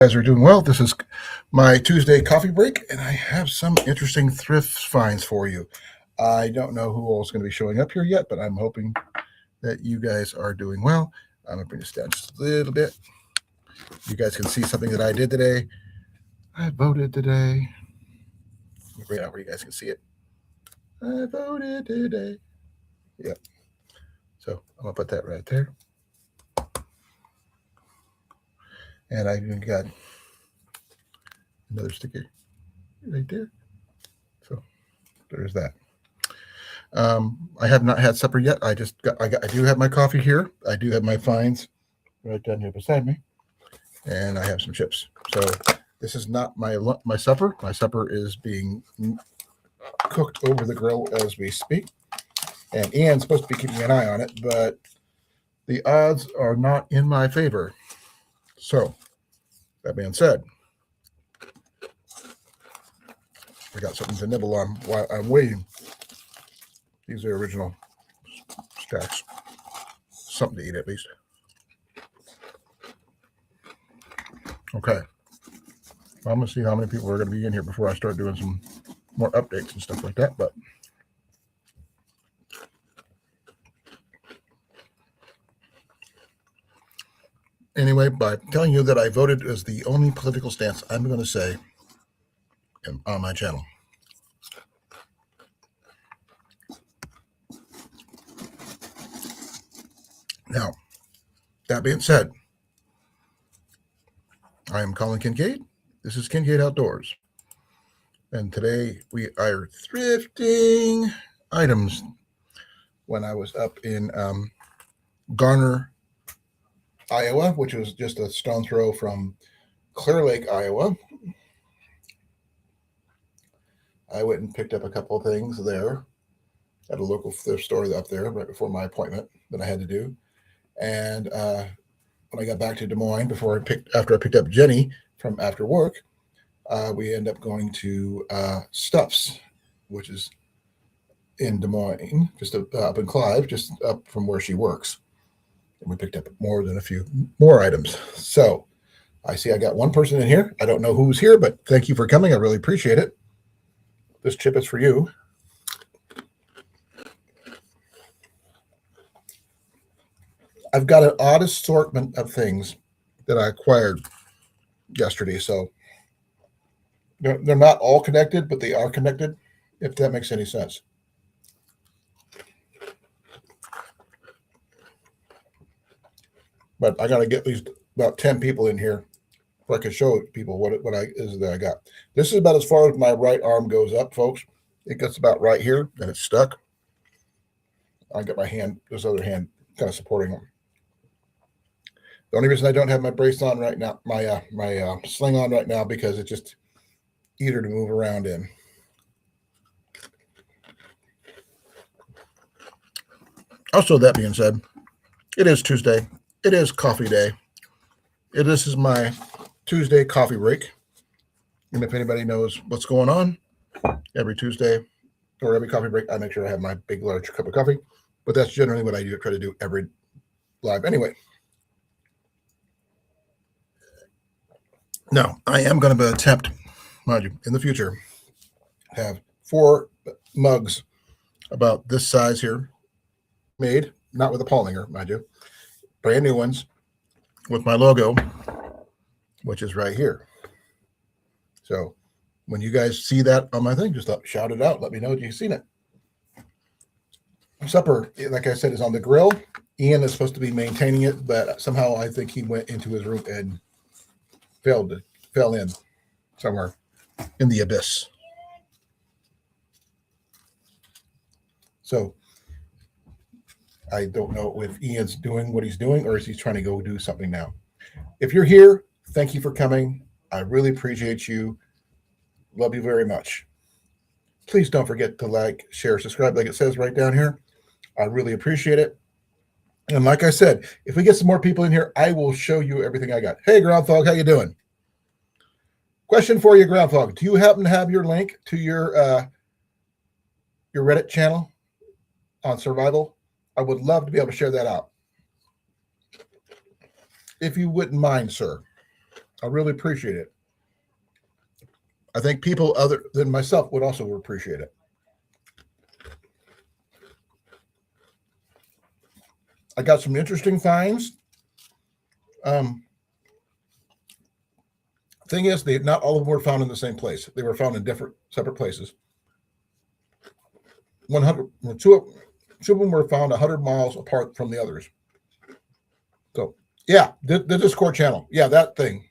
Guys are doing well. This is my Tuesday coffee break, and I have some interesting thrift finds for you. I don't know who all is going to be showing up here yet, but I'm hoping that you guys are doing well. I'm going to bring this down just a little bit. You guys can see something that I did today. I voted today. Let me bring it out where you guys can see it. I voted today. Yep. So I'm going to put that right there. And I even got another sticker right there. So there's that. I have not had supper yet. I do have my coffee here. I do have my finds right down here beside me, and I have some chips. So this is not my supper. My supper is being cooked over the grill as we speak, and Ian's supposed to be keeping an eye on it, but the odds are not in my favor. So that being said, I got something to nibble on while I'm waiting. These are original stacks. Something to eat at least. Okay. I'm going to see how many people are going to be in here before I start doing some more updates and stuff like that. But anyway, by telling you that I voted as the only political stance I'm going to say on my channel. Now, that being said, I am Colin Kincaid. This is Kincaid Outdoors. And today we are thrifting items. When I was up in Garner, Iowa, which was just a stone throw from Clear Lake, Iowa, I went and picked up a couple of things there at a local thrift store up there right before my appointment that I had to do. And when I got back to Des Moines after I picked up Jenny from after work, we end up going to Stuffs, which is in Des Moines, just up in Clive, just up from where she works. And we picked up more than a few more items. So I see I got one person in here. I don't know who's here, but thank you for coming. I really appreciate it. This chip is for you. I've got an odd assortment of things that I acquired yesterday. So they're not all connected, but they are connected, if that makes any sense. But I got to get at least about 10 people in here so I can show people what is that I got. This is about as far as my right arm goes up, folks. It gets about right here, and it's stuck. I got my hand, this other hand, kind of supporting them. The only reason I don't have my brace on right now, my sling on right now, because it's just easier to move around in. Also, that being said, it is Tuesday. It is coffee day. This is my Tuesday coffee break. And if anybody knows what's going on, every Tuesday or every coffee break, I make sure I have my big, large cup of coffee. But that's generally what I try to do every live anyway. Now, I am going to attempt, mind you, in the future, have 4 mugs about this size here made, not with a polymer, mind you, brand new ones with my logo, which is right here. So when you guys see that on my thing, just shout it out. Let me know you've seen it. Supper, like I said, is on the grill. Ian is supposed to be maintaining it, but somehow I think he went into his room and fell in somewhere in the abyss. So I don't know if Ian's doing what he's doing or is he trying to go do something now. If you're here, thank you for coming. I really appreciate you. Love you very much. Please don't forget to like, share, subscribe like it says right down here. I really appreciate it. And like I said, if we get some more people in here, I will show you everything I got. Hey, Groundhog, how you doing? Question for you, Groundhog. Do you happen to have your link to your Reddit channel on survival? I would love to be able to share that out. If you wouldn't mind, sir. I really appreciate it. I think people other than myself would also appreciate it. I got some interesting finds. Um, thing is, they not all of them were found in the same place. They were found in different, separate places. 100, two of them were found 100 miles apart from the others. So, yeah, the Discord channel. Yeah, that thing.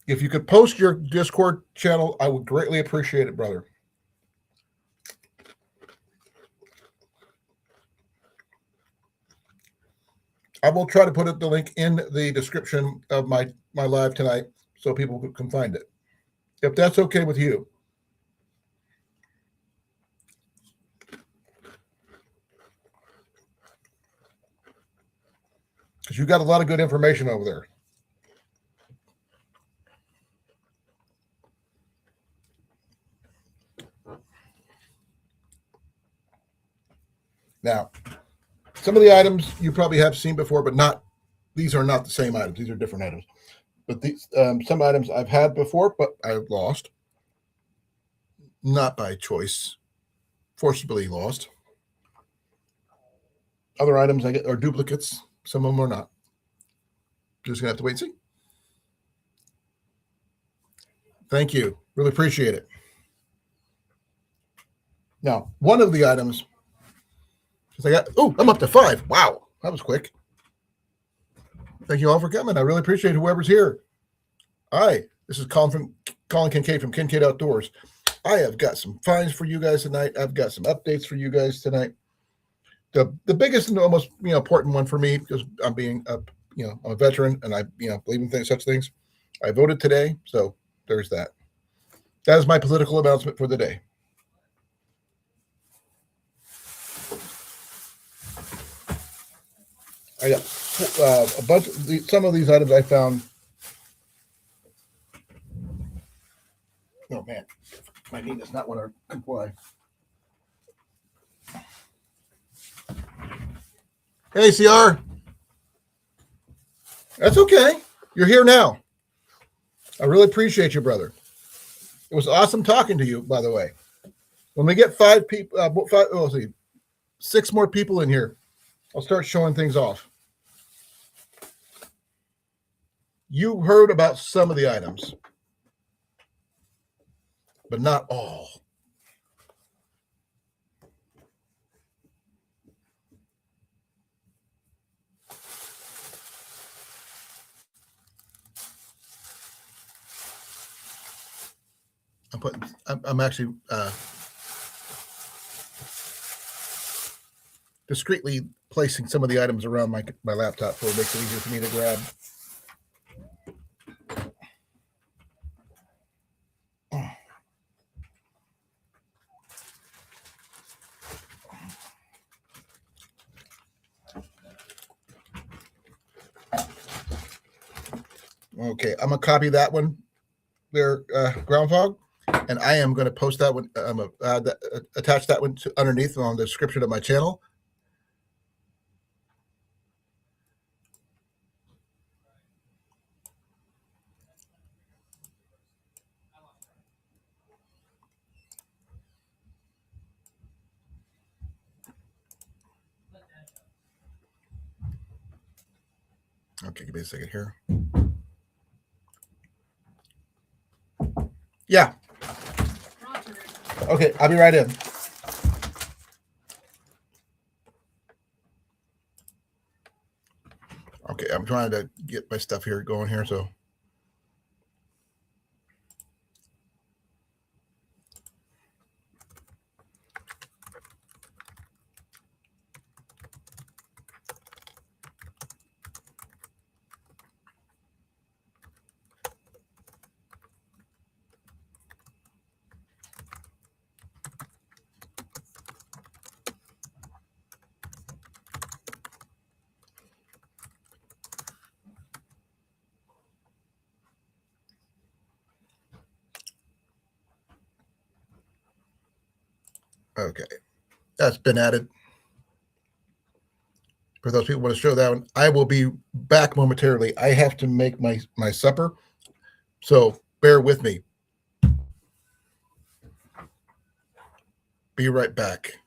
If you could post your Discord channel, I would greatly appreciate it, brother. I will try to put the link in the description of my live tonight so people can find it. If that's okay with you. Because you got a lot of good information over there. Now, some of the items you probably have seen before, but not, these are not the same items. These are different items. But these, some items I've had before, but I've lost. Not by choice, forcibly lost. Other items I get are duplicates. Some of them are not. Just gonna have to wait and see. Thank you. Really appreciate it. Now, one of the items, I got, oh, I'm up to 5. Wow, that was quick. Thank you all for coming. I really appreciate whoever's here. Hi, this is Colin Kincaid from Kincaid Outdoors. I have got some finds for you guys tonight. I've got some updates for you guys tonight. The biggest and the most important one for me, because I'm being I'm a veteran and I believe in such things. I voted today, so there's that. That is my political announcement for the day. I got a bunch of some of these items I found. Oh man, my knee does not want to comply. Hey, CR. That's okay. You're here now. I really appreciate you, brother. It was awesome talking to you, by the way. When we get 5 people, let's see, 6 more people in here, I'll start showing things off. You heard about some of the items, but not all. I'm actually discreetly placing some of the items around my laptop so it makes it easier for me to grab. Okay, I'm gonna copy that one there, ground fog, and I am going to post that one. I'm gonna attach that one to underneath on the description of my channel. Okay, give me a second here. Yeah. Okay, I'll be right in. Okay, I'm trying to get my stuff here going here, so. Okay, that's been added. for those people who want to show that one. I will be back momentarily. I have to make my supper, so bear with me. Be right back.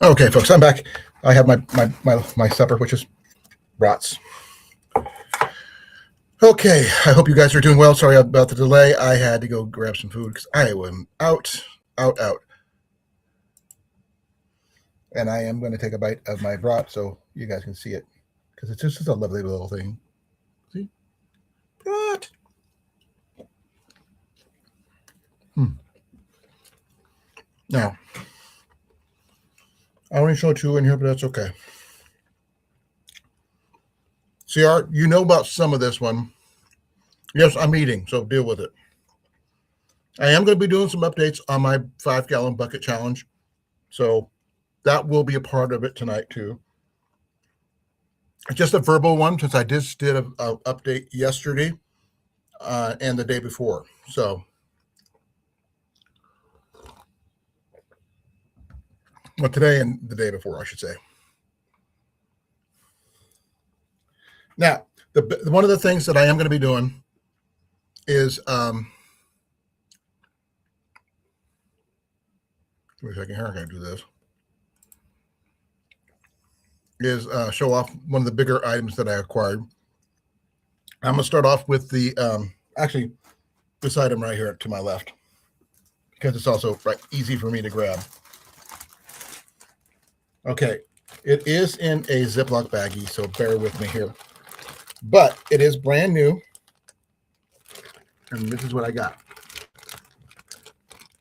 Okay, folks, I'm back. I have my supper, which is brats. Okay, I hope you guys are doing well. Sorry about the delay. I had to go grab some food because I am out. And I am going to take a bite of my brat so you guys can see it because it's just a lovely little thing. See? What? Now, I only show 2 in here, but that's okay. See, you know about some of this one. Yes, I'm eating, so deal with it. I am going to be doing some updates on my 5-gallon bucket challenge. So that will be a part of it tonight, too. It's just a verbal one since I just did an update yesterday and the day before. So, well, today and the day before, I should say. Now, one of the things that I am going to be doing is wait a second here, I'm going to do this. Is show off one of the bigger items that I acquired. I'm going to start off with the actually this item right here to my left because it's also easy for me to grab. Okay, it is in a Ziploc baggie, so bear with me here. But it is brand new, and this is what I got.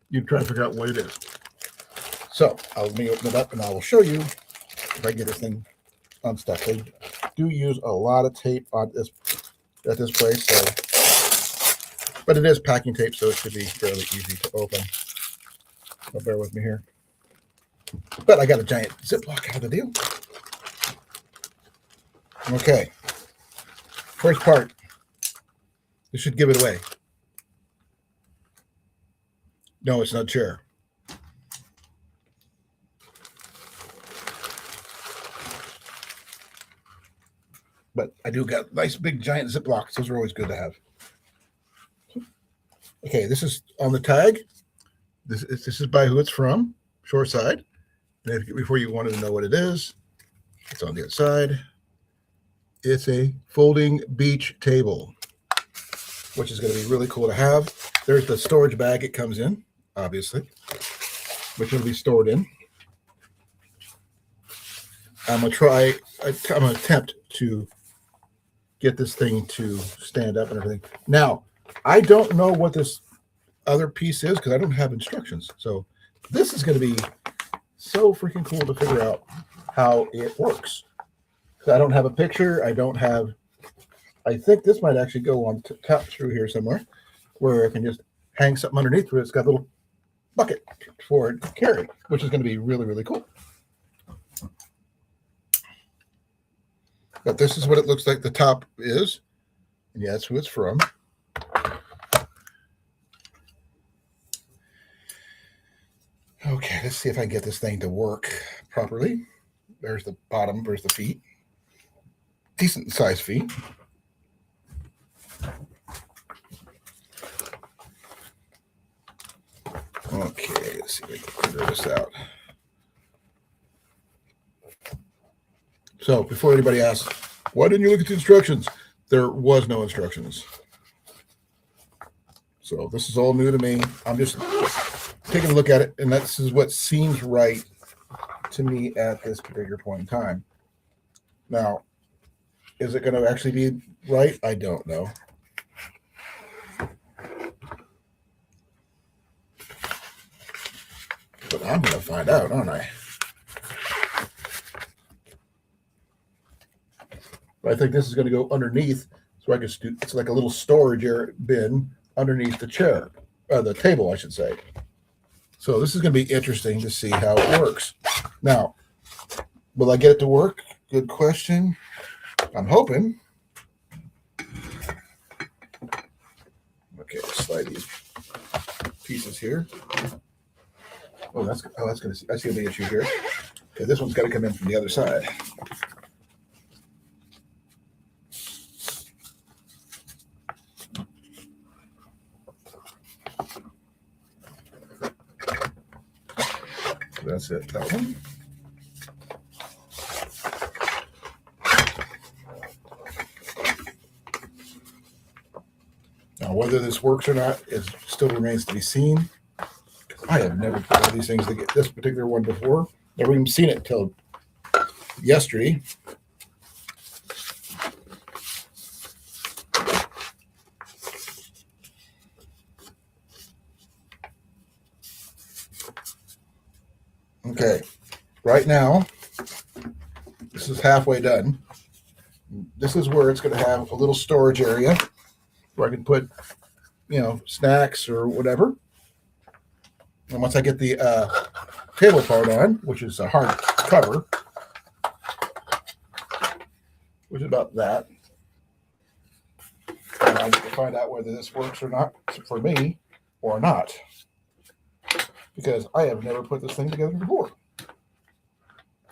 You try to figure out what it is. So let me open it up, and I will show you if I get this thing unstuck. They do use a lot of tape on this at this place, so but it is packing tape, so it should be fairly easy to open. So bear with me here. But I got a giant Ziploc out of the deal. Okay. First part. This should give it away. No, it's not a chair. But I do got nice big giant Ziplocs. Those are always good to have. Okay, this is on the tag. This is by who it's from, Shoreside. And before you wanted to know what it is, it's on the other side. It's a folding beach table, which is going to be really cool to have. There's the storage bag it comes in, obviously, which will be stored in. I'm going to attempt to get this thing to stand up and everything. Now, I don't know what this other piece is because I don't have instructions. So this is going to be so freaking cool to figure out how it works. I don't have a picture. I think this might actually go on top through here somewhere where I can just hang something underneath where it's got a little bucket for it to carry, which is going to be really, really cool. But this is what it looks like the top is. And yeah, that's who it's from. Okay, let's see if I can get this thing to work properly. There's the bottom, there's the feet. Decent sized feet. Okay, let's see if I can figure this out. So before anybody asks, why didn't you look at the instructions? There was no instructions. So this is all new to me. I'm just taking a look at it, and this is what seems right to me at this particular point in time. Now, is it going to actually be right? I don't know. But I'm going to find out, aren't I? But I think this is going to go underneath, so I can it's like a little storage bin underneath the chair, the table, I should say. So this is going to be interesting to see how it works. Now, will I get it to work? Good question. I'm hoping. Okay, slide these pieces here. I see a big issue here. Okay, this one's got to come in from the other side. That's it, that one. Now, whether this works or not still remains to be seen. I have never put one of these things to get this particular one before. Never even seen it until yesterday. Okay, right now, this is halfway done. This is where it's going to have a little storage area where I can put, snacks or whatever. And once I get the table part on, which is a hard cover, which is about that, and I need to find out whether this works or not for me or not, because I have never put this thing together before.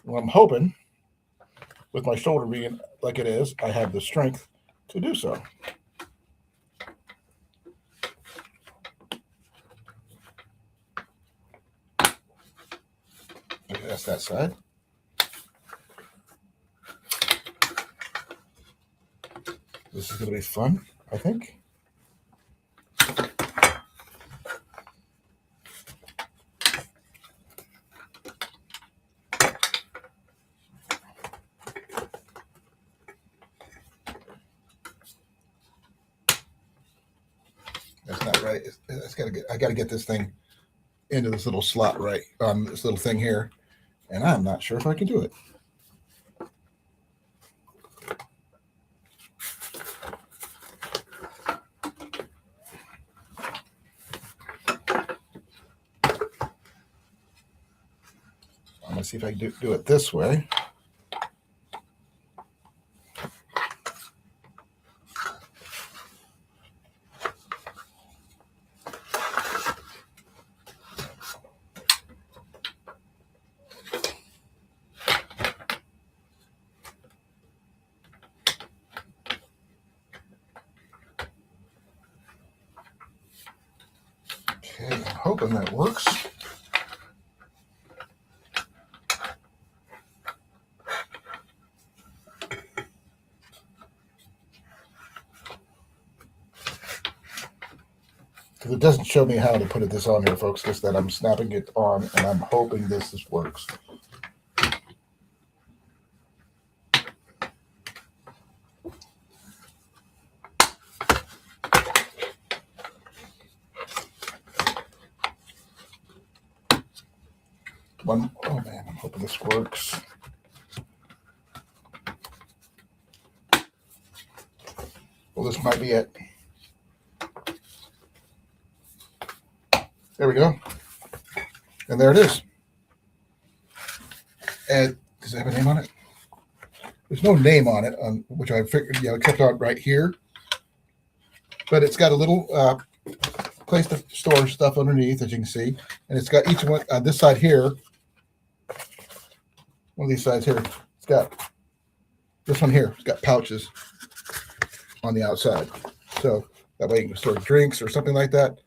Well, I'm hoping, with my shoulder being like it is, I have the strength to do so. Okay, that's that side. This is going to be fun, I think. That's not right. I got to get this thing into this little slot right on this little thing here, and I'm not sure if I can do it. I'm gonna see if I can do it this way. Okay, I'm hoping that works. Because it doesn't show me how to put this on here, folks, just that I'm snapping it on, and I'm hoping this works. Oh man, I'm hoping this works. Well, this might be it. There we go. And there it is. And does it have a name on it? There's no name on it, which I figured, kept on right here. But it's got a little place to store stuff underneath, as you can see. And it's got each one on this side here. One of these sides here. It's got this one here. It's got pouches on the outside. So that way you can store drinks or something like that.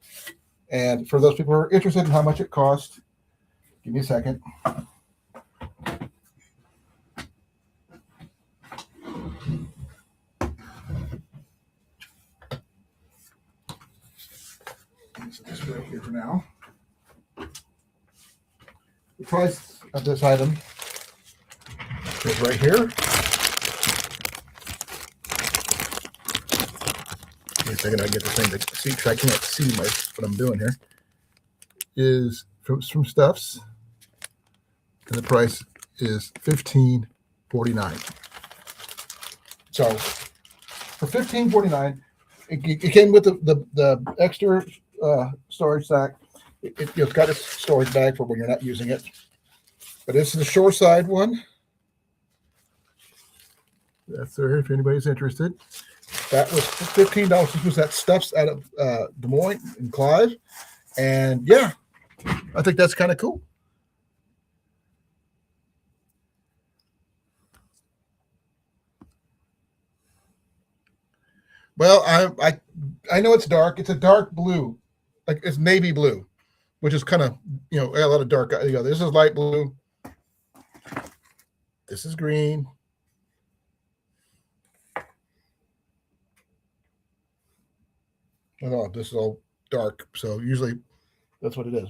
And for those people who are interested in how much it costs, give me a second. Set this right here for now. The price of this item is right here. Wait a second, I get this thing to see, because I can't see what I'm doing here. Is from Stuffs, and the price is $15.49. So for $15.49, it came with the extra storage sack. It's got a storage bag for when you're not using it. But this is the shore side one. That's there if anybody's interested. That was $15. This was that Stuffs out of Des Moines and Clive. And yeah, I think that's kind of cool. Well, I know it's dark. It's a dark blue, like it's navy blue, which is kind of a lot of dark. This is light blue. This is green. Oh, this is all dark. So usually that's what it is.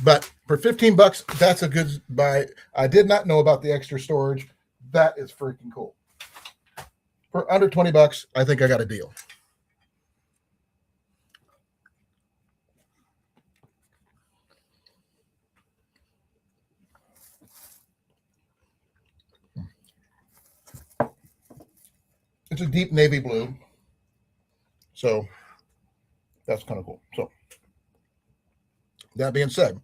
But for $15, that's a good buy. I did not know about the extra storage. That is freaking cool. For under $20, I think I got a deal. It's a deep navy blue. So that's kind of cool. So that being said,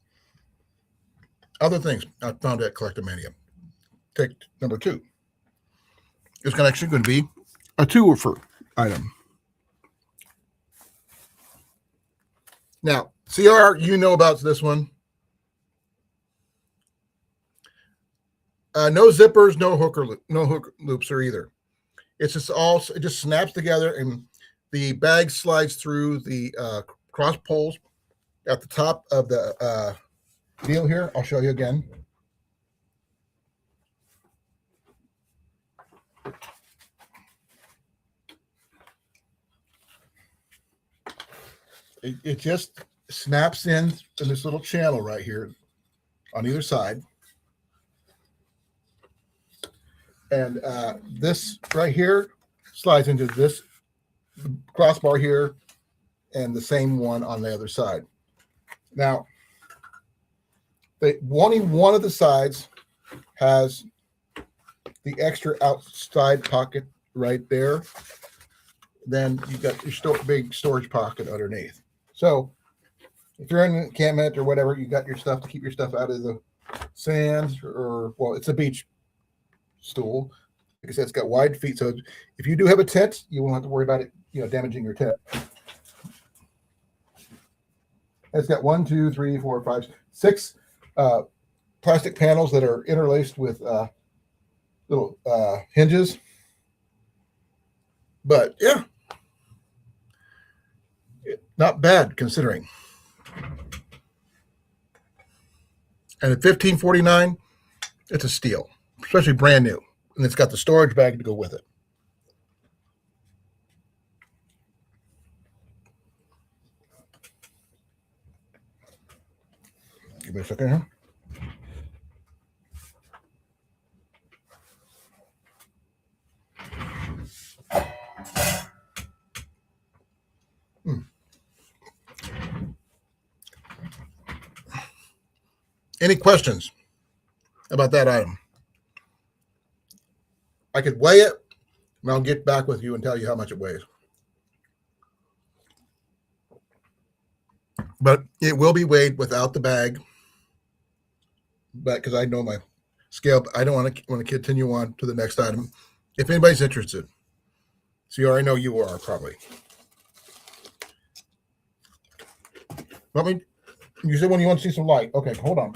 other things I found at Collectomania. Take number 2. It's actually going to be a two-for item. Now, CR, you know about this one. No zippers, no hook loops or either. It's just it just snaps together, and the bag slides through the cross poles at the top of the deal here. I'll show you again. It just snaps in this little channel right here on either side. And this right here slides into this crossbar here and the same one on the other side. Now, only one of the sides has the extra outside pocket right there. Then you got your big storage pocket underneath. So if you're in an encampment or whatever, you got your stuff to keep your stuff out of the sands, or well, it's a beach stool. Like I said, it's got wide feet, so if you do have a tent, you won't have to worry about it, damaging your tent. It's got 1, 2, 3, 4, 5, 6 plastic panels that are interlaced with little hinges. But yeah, not bad considering. And at $15.49, it's a steal, especially brand new. And it's got the storage bag to go with it. Give me a second here. Any questions about that item? I could weigh it, and I'll get back with you and tell you how much it weighs. But it will be weighed without the bag. But because I know my scale, I don't want to continue on to the next item. If anybody's interested, so you already know you are probably. You said when you want to see some light. Okay, hold on.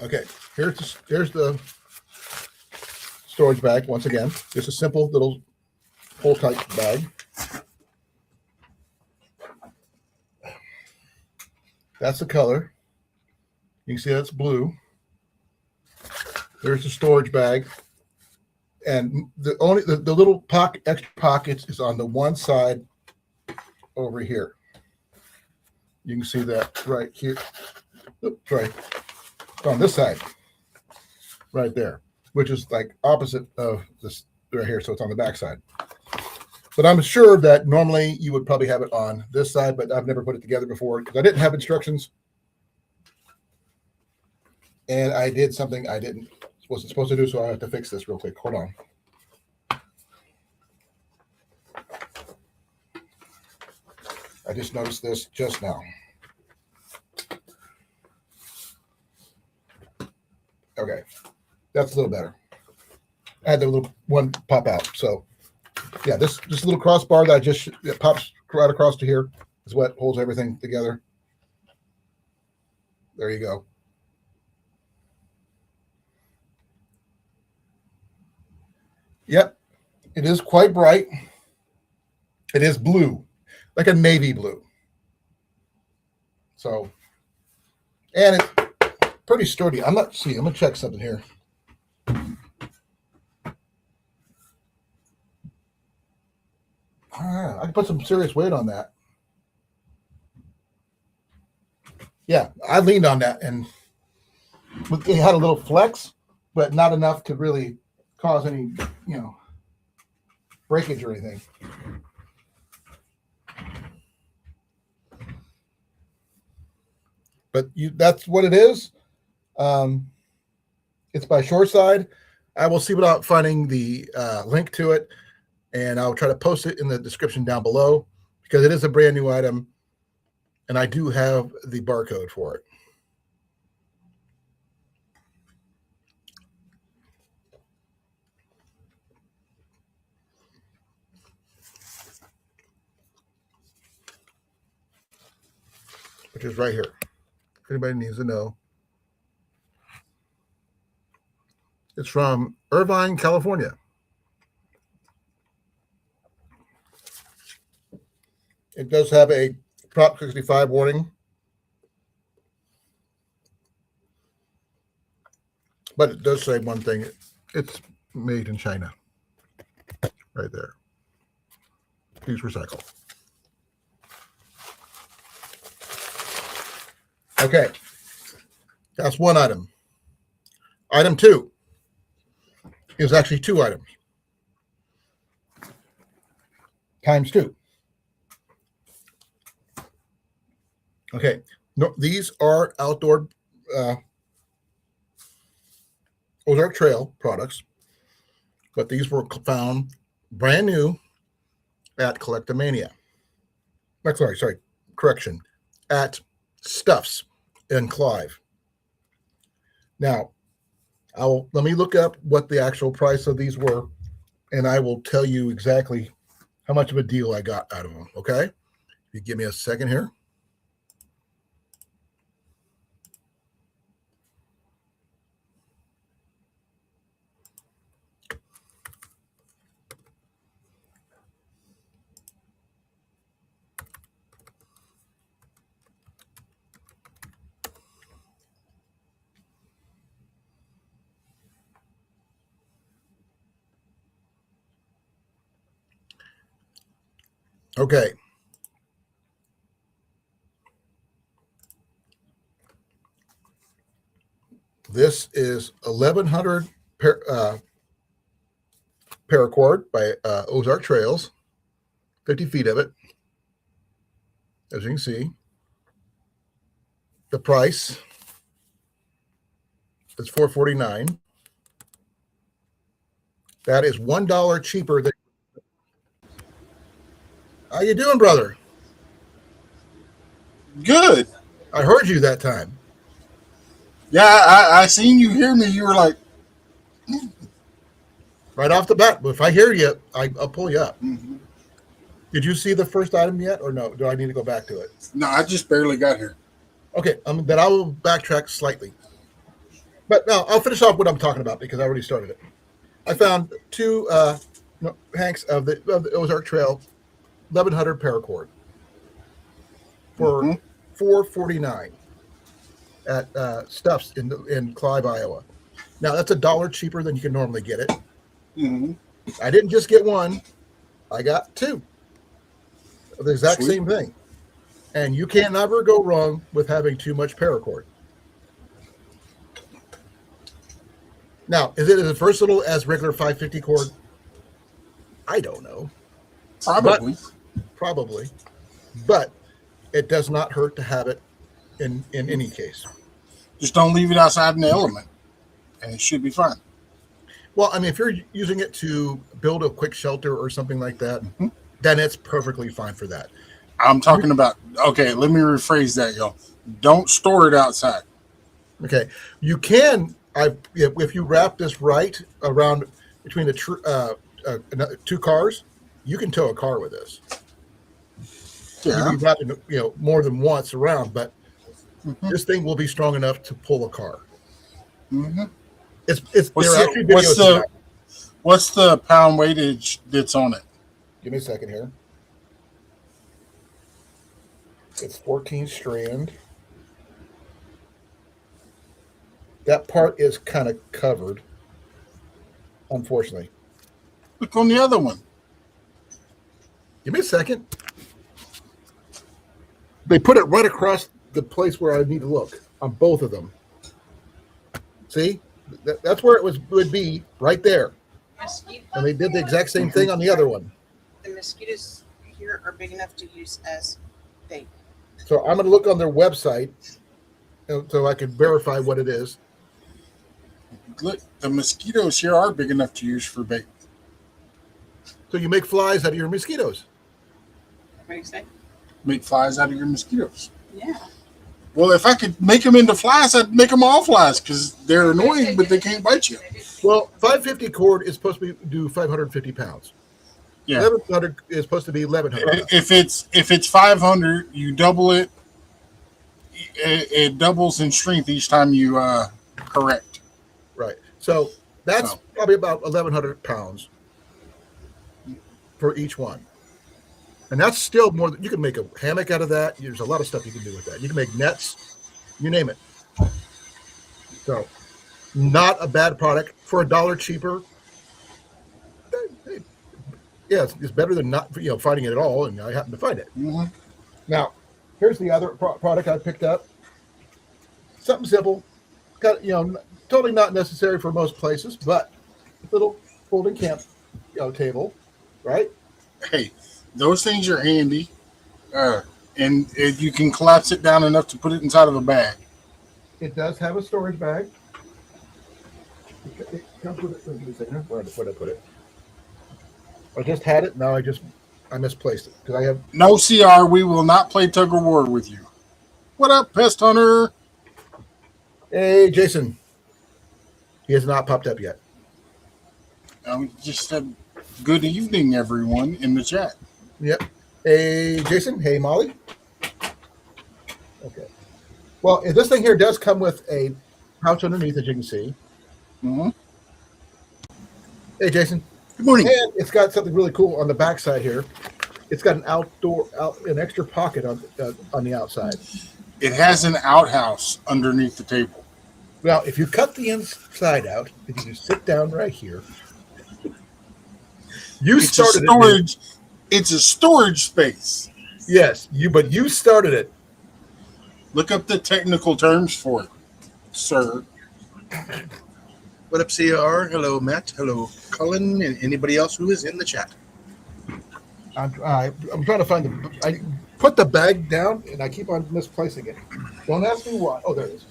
Okay, here's the storage bag once again. Just a simple little pull type bag. That's the color. You can see that's blue. There's the storage bag, and the little extra pockets is on the one side over here. You can see that right here. Oops, right. On this side, right there, which is like opposite of this right here, so it's on the back side. But I'm sure that normally you would probably have it on this side, but I've never put it together before because I didn't have instructions, and I did something I wasn't supposed to do, so I have to fix this real quick. Hold on. I just noticed this just now. Okay, that's a little better. I had the little one pop out. So, yeah, this little crossbar that pops right across to here is what holds everything together. There you go. Yep, it is quite bright. It is blue, like a navy blue. So, and it's pretty sturdy. I'm gonna check something here. I can put some serious weight on that. Yeah, I leaned on that, and it had a little flex, but not enough to really cause any, breakage or anything. But that's what it is. It's by Shoreside. I will see about finding the link to it, and I'll try to post it in the description down below because it is a brand new item, and I do have the barcode for it. Which is right here. If anybody needs to know. It's from Irvine, California. It does have a Prop 65 warning. But it does say one thing. It's made in China. Right there. Please recycle. Okay. That's one item. Item 2 is actually 2 items. Times 2. Okay. No, these are outdoor Ozark Trail products, but these were found brand new at Collectomania. Sorry, correction. At Stuffs in Clive. Now, let me look up what the actual price of these were, and I will tell you exactly how much of a deal I got out of them, okay? If you give me a second here. Okay. This is 1,100 paracord by Ozark Trails, 50 feet of it. As you can see, the price is $4.49. That is $1 cheaper than. How you doing, brother? Good. I heard you that time. Yeah, I seen you hear me. You were like, right off the bat. But if I hear you, I'll pull you up. mm-hmm. Did you see the first item yet, or no? Do I need to go back to it? No, I just barely got here. Okay, then I will backtrack slightly. But no, I'll finish off what I'm talking about because I already started it. I found 2 hanks of the Ozark Trail 1,100 paracord for $4.49 at Stuffs in Clive, Iowa. Now that's $1 cheaper than you can normally get it. Mm-hmm. I didn't just get 1; I got 2 of the exact Sweet. same thing. And you can't never go wrong with having too much paracord. Now, is it as versatile as regular 550 cord? I don't know. Probably. But it does not hurt to have it in any case. Just don't leave it outside in the element, and it should be fine. Well, I mean, if you're using it to build a quick shelter or something like that, mm-hmm. then it's perfectly fine for that. I'm talking about, okay, let me rephrase that, y'all. Don't store it outside. Okay. You can, if you wrap this right around between the 2 cars, you can tow a car with this. Yeah. You can wrap it, more than once around, but mm-hmm. this thing will be strong enough to pull a car. Mm-hmm. What's the pound weightage that's on it? Give me a second here. It's 14 strand. That part is kind of covered, unfortunately. Look on the other one. Give me a second. They put it right across the place where I need to look on both of them. See? That's where it would be, right there. And they did the exact same thing on the other one. The mosquitoes here are big enough to use as bait. So I'm going to look on their website so I can verify what it is. Look, the mosquitoes here are big enough to use for bait. So you make flies out of your mosquitoes. What do you say? Make flies out of your mosquitoes. Yeah. Well, if I could make them into flies, I'd make them all flies because they're annoying, but they can't bite you. Well, 550 cord is supposed to do 550 pounds. Yeah. 1100 is supposed to be 1100. If it's 500, you double it. It doubles in strength each time you correct. Right. So that's probably about 1100 pounds for each one. And that's still more than you can make a hammock out of that. There's a lot of stuff you can do with that. You can make nets, you name it. So not a bad product for $1 cheaper. Yeah, it's better than not finding it at all, and I happen to find it. Mm-hmm. Now, here's the other product I picked up. Something simple, got totally not necessary for most places, but a little folding camp table, right? Hey, those things are handy, and you can collapse it down enough to put it inside of a bag. It does have a storage bag. It comes with it. Where did I put it? I just had it. Now I misplaced it because I have no CR. We will not play tug of war with you. What up, pest hunter? Hey, Jason. He has not popped up yet. I just said good evening, everyone, in the chat. Yep. Hey, Jason. Hey, Molly. Okay. Well, this thing here does come with a pouch underneath, as you can see. Mm-hmm. Hey, Jason. Good morning. And it's got something really cool on the back side here. It's got an extra pocket on the outside. It has an outhouse underneath the table. Well, if you cut the inside out, if you just sit down right here, It's a storage space. Yes, but you started it. Look up the technical terms for it, sir. What up, CR? Hello, Matt. Hello, Colan, and anybody else who is in the chat. I'm trying to find I put the bag down, and I keep on misplacing it. Don't ask me why. Oh, there it is.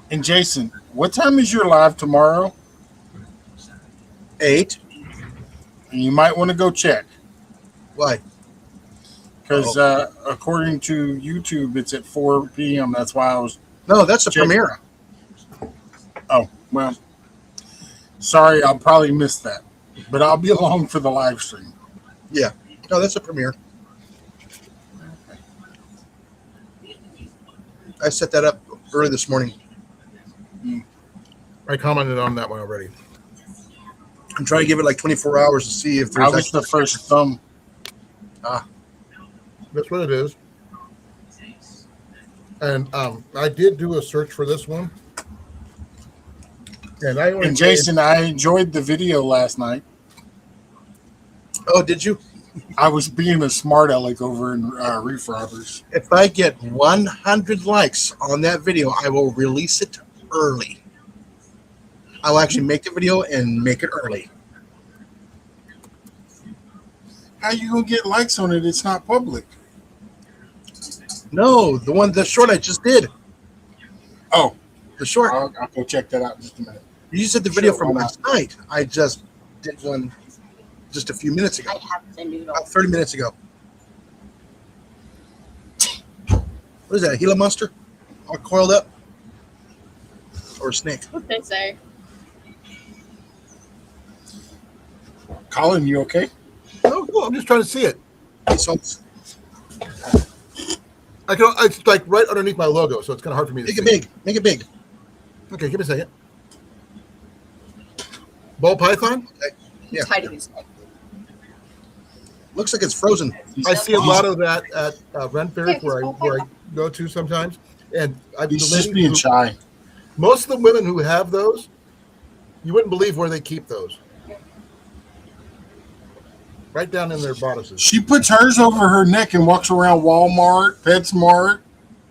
And Jason, what time is your live tomorrow? 8. And you might want to go check. Why? Because according to YouTube, it's at 4 p.m. That's why I was... No, that's the checking. premiere. Oh, well, sorry, I'll probably miss that. But I'll be along for the live stream. Yeah. No, that's a premiere. I set that up early this morning. I commented on that one already. I'm trying to give it like 24 hours to see if I there's... was the first thumb. That's what it is. And I did do a search for this one. And Jason, I enjoyed the video last night. Oh, did you? I was being a smart aleck over in Reef Robbers. If I get 100 likes on that video, I will release it early. I will actually make the video and make it early. How you gonna get likes on it? It's not public. No, the short I just did. Oh, The short. I'll go check that out in just a minute. You said the video Sure, from why not? last night. I just did one just a few minutes ago. I have the noodle. About 30 minutes ago. What is that, a Gila monster? All coiled up? Or a snake? What they say? Colin, you okay? Oh, cool. I'm just trying to see it. So It's like right underneath my logo, so it's kind of hard for me to make see. it big. Make it big. Okay, give me a second. Ball python? Yeah. Tight in his neck. Looks like it's frozen. I see a lot of that at Ren Fair where I go to sometimes. And He's just being shy. most of the women who have those, you wouldn't believe where they keep those. Right down in their bodices. She puts hers over her neck and walks around Walmart, PetSmart,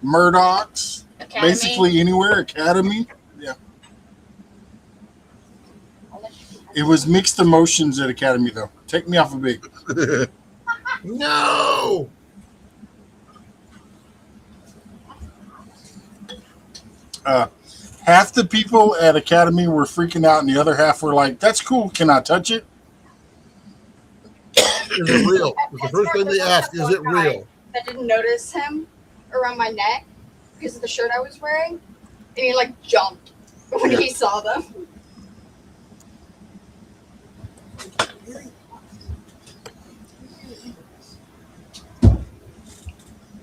Murdoch's, Academy. basically anywhere, Academy. Yeah. I'll let you It was mixed emotions at Academy, though. Take me off a big. No. Half the people at Academy were freaking out, and the other half were like, "That's cool. Can I touch it?" Is it real? It's the first thing they ask. Is it real? I didn't notice him around my neck because of the shirt I was wearing, and he like jumped when he saw them.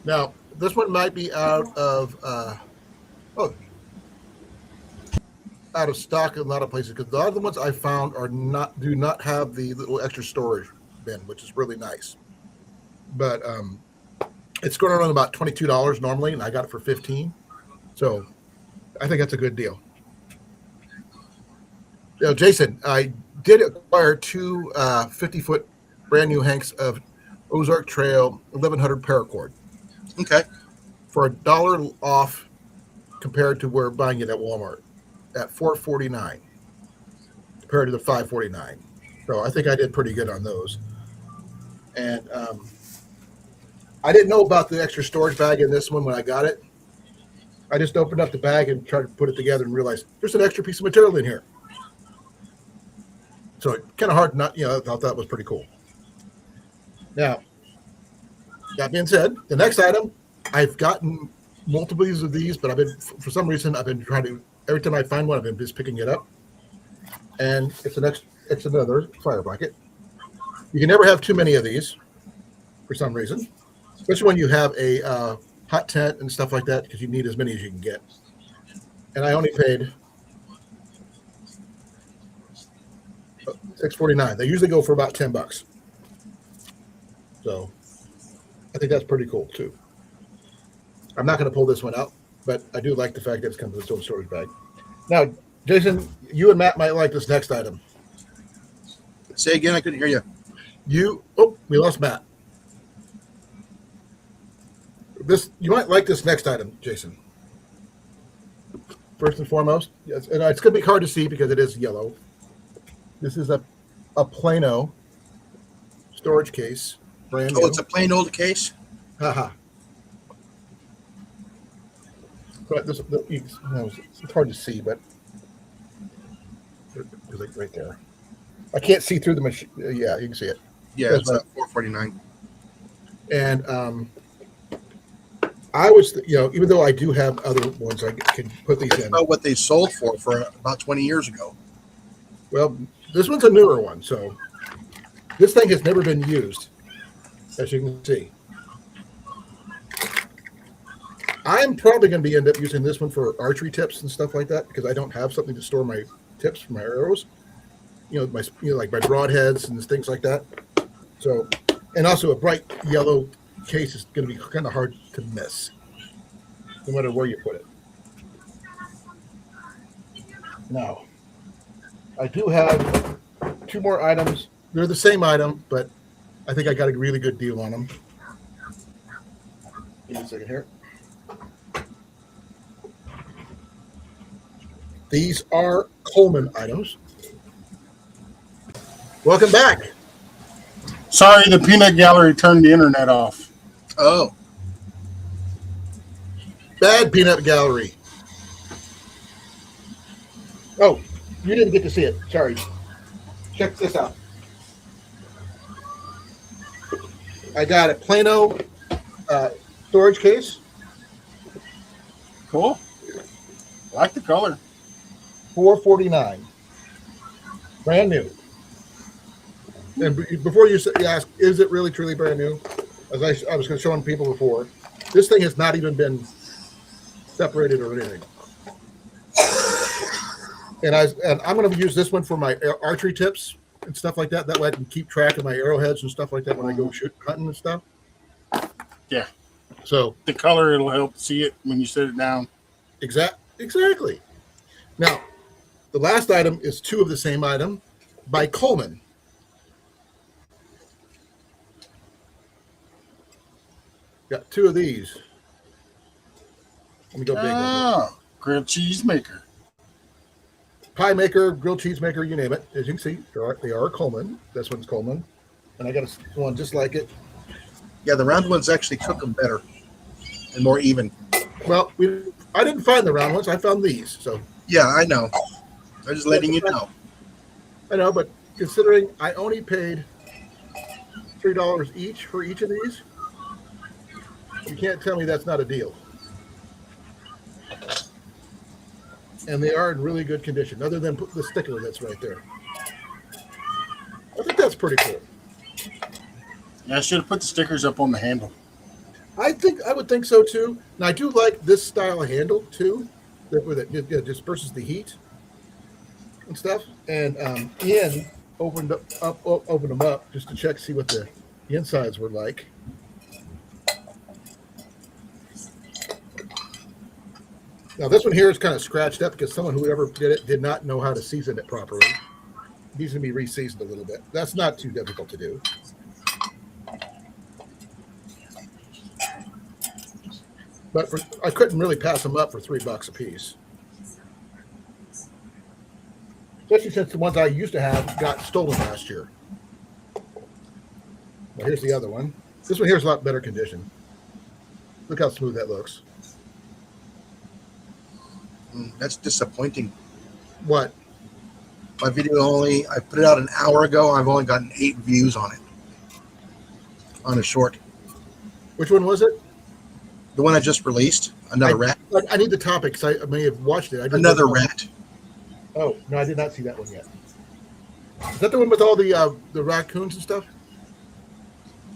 Now, this one might be out of out of stock in a lot of places because a lot of the ones I found do not have the little extra storage bin, which is really nice. But it's going around about $22 normally, and I got it for $15. So I think that's a good deal. You know, Jason, I did acquire two 50-foot brand new hanks of Ozark Trail 1100 paracord. Okay. For $1 off compared to where buying it at Walmart at $4.49 compared to the $5.49. So I think I did pretty good on those. And I didn't know about the extra storage bag in this one when I got it. I just opened up the bag and tried to put it together and realized there's an extra piece of material in here. So kind of hard not, I thought that was pretty cool. Now, that being said, the next item, I've gotten multiples of these, but for some reason, I've been trying to, every time I find one, I've been just picking it up. And it's another fire blanket. You can never have too many of these for some reason, especially when you have a hot tent and stuff like that, because you need as many as you can get. And I only paid $6.49. They usually go for about $10. So I think that's pretty cool too. I'm not going to pull this one out, but I do like the fact that it's comes with its own storage bag. Now, Jason, you and Matt might like this next item. Say again, I couldn't hear you. We lost Matt. You might like this next item, Jason. First and foremost, yes, and it's going to be hard to see because it is yellow. This is a Plano storage case, brand new. Oh, it's a plain old case? Haha. But it's hard to see, but it's like right there. I can't see through the machine. Yeah, you can see it. Yeah, That's it's $4.49. And I was, even though I do have other ones, I can put these in. About what they sold for about 20 years ago. Well, this one's a newer one, so this thing has never been used, as you can see. I'm probably going to end up using this one for archery tips and stuff like that because I don't have something to store my tips for my arrows. Like my broadheads and things like that. So, and also a bright yellow case is going to be kind of hard to miss, no matter where you put it. Now, I do have two more items. They're the same item, but I think I got a really good deal on them. Give me a second here. These are Coleman items. Welcome back. Sorry, the peanut gallery turned the internet off. Oh. Bad peanut gallery. Oh, you didn't get to see it. Sorry. Check this out. I got a Plano storage case. Cool. Like the color. $4.49. Brand new. And before you ask, is it really truly brand new? As I was showing people before, this thing has not even been separated or anything. And I'm going to use this one for my archery tips and stuff like that. That way I can keep track of my arrowheads and stuff like that when I go hunting and stuff. Yeah. So the color, it'll help see it when you set it down. Exactly. Now, the last item is two of the same item by Coleman. Got two of these. Let me go big. Grilled cheese maker. pie maker, grilled cheese maker, you name it. As you can see, they are Coleman. This one's Coleman. And I got one just like it. Yeah, the round ones actually cook them better and more even. Well, I didn't find the round ones. I found these. So Yeah, I know. I'm just letting you know. I know, but considering I only paid $3 each for each of these, you can't tell me that's not a deal. And they are in really good condition, other than the sticker that's right there. I think that's pretty cool. Yeah, I should have put the stickers up on the handle. I would think so too. And I do like this style of handle too, where it disperses the heat and stuff. And Ian opened them up just to check, see what the insides were like. Now this one here is kind of scratched up because someone who ever did it did not know how to season it properly. It needs to be re-seasoned a little bit. That's not too difficult to do. But I couldn't really pass them up for $3 a piece. Especially since the ones I used to have got stolen last year. Well, here's the other one. This one here is a lot better condition. Look how smooth that looks. That's disappointing. What? My video I put it out an hour ago. I've only gotten 8 views on it. On a short. Which one was it? The one I just released. Another rat. I need the topic because I may have watched it. Another rat. Oh, no, I did not see that one yet. Is that the one with all the raccoons and stuff?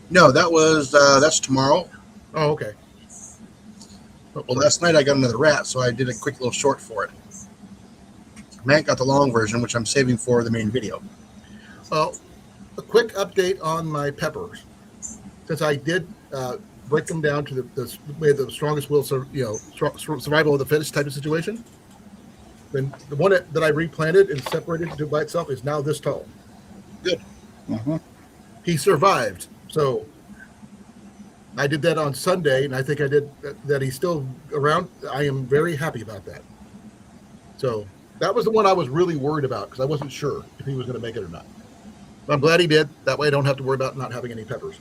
No, that's tomorrow. Oh, okay. Well, last night I got another rat, so I did a quick little short for it. Matt got the long version, which I'm saving for the main video. Well, a quick update on my peppers. Since I did break them down to the strongest will, survival of the fittest type of situation. Then the one that I replanted and separated to by itself is now this tall. Good. Mm-hmm. He survived. So I did that on Sunday, and I think I did that. He's still around. I am very happy about that. So that was the one I was really worried about because I wasn't sure if he was going to make it or not. But I'm glad he did. That way I don't have to worry about not having any peppers.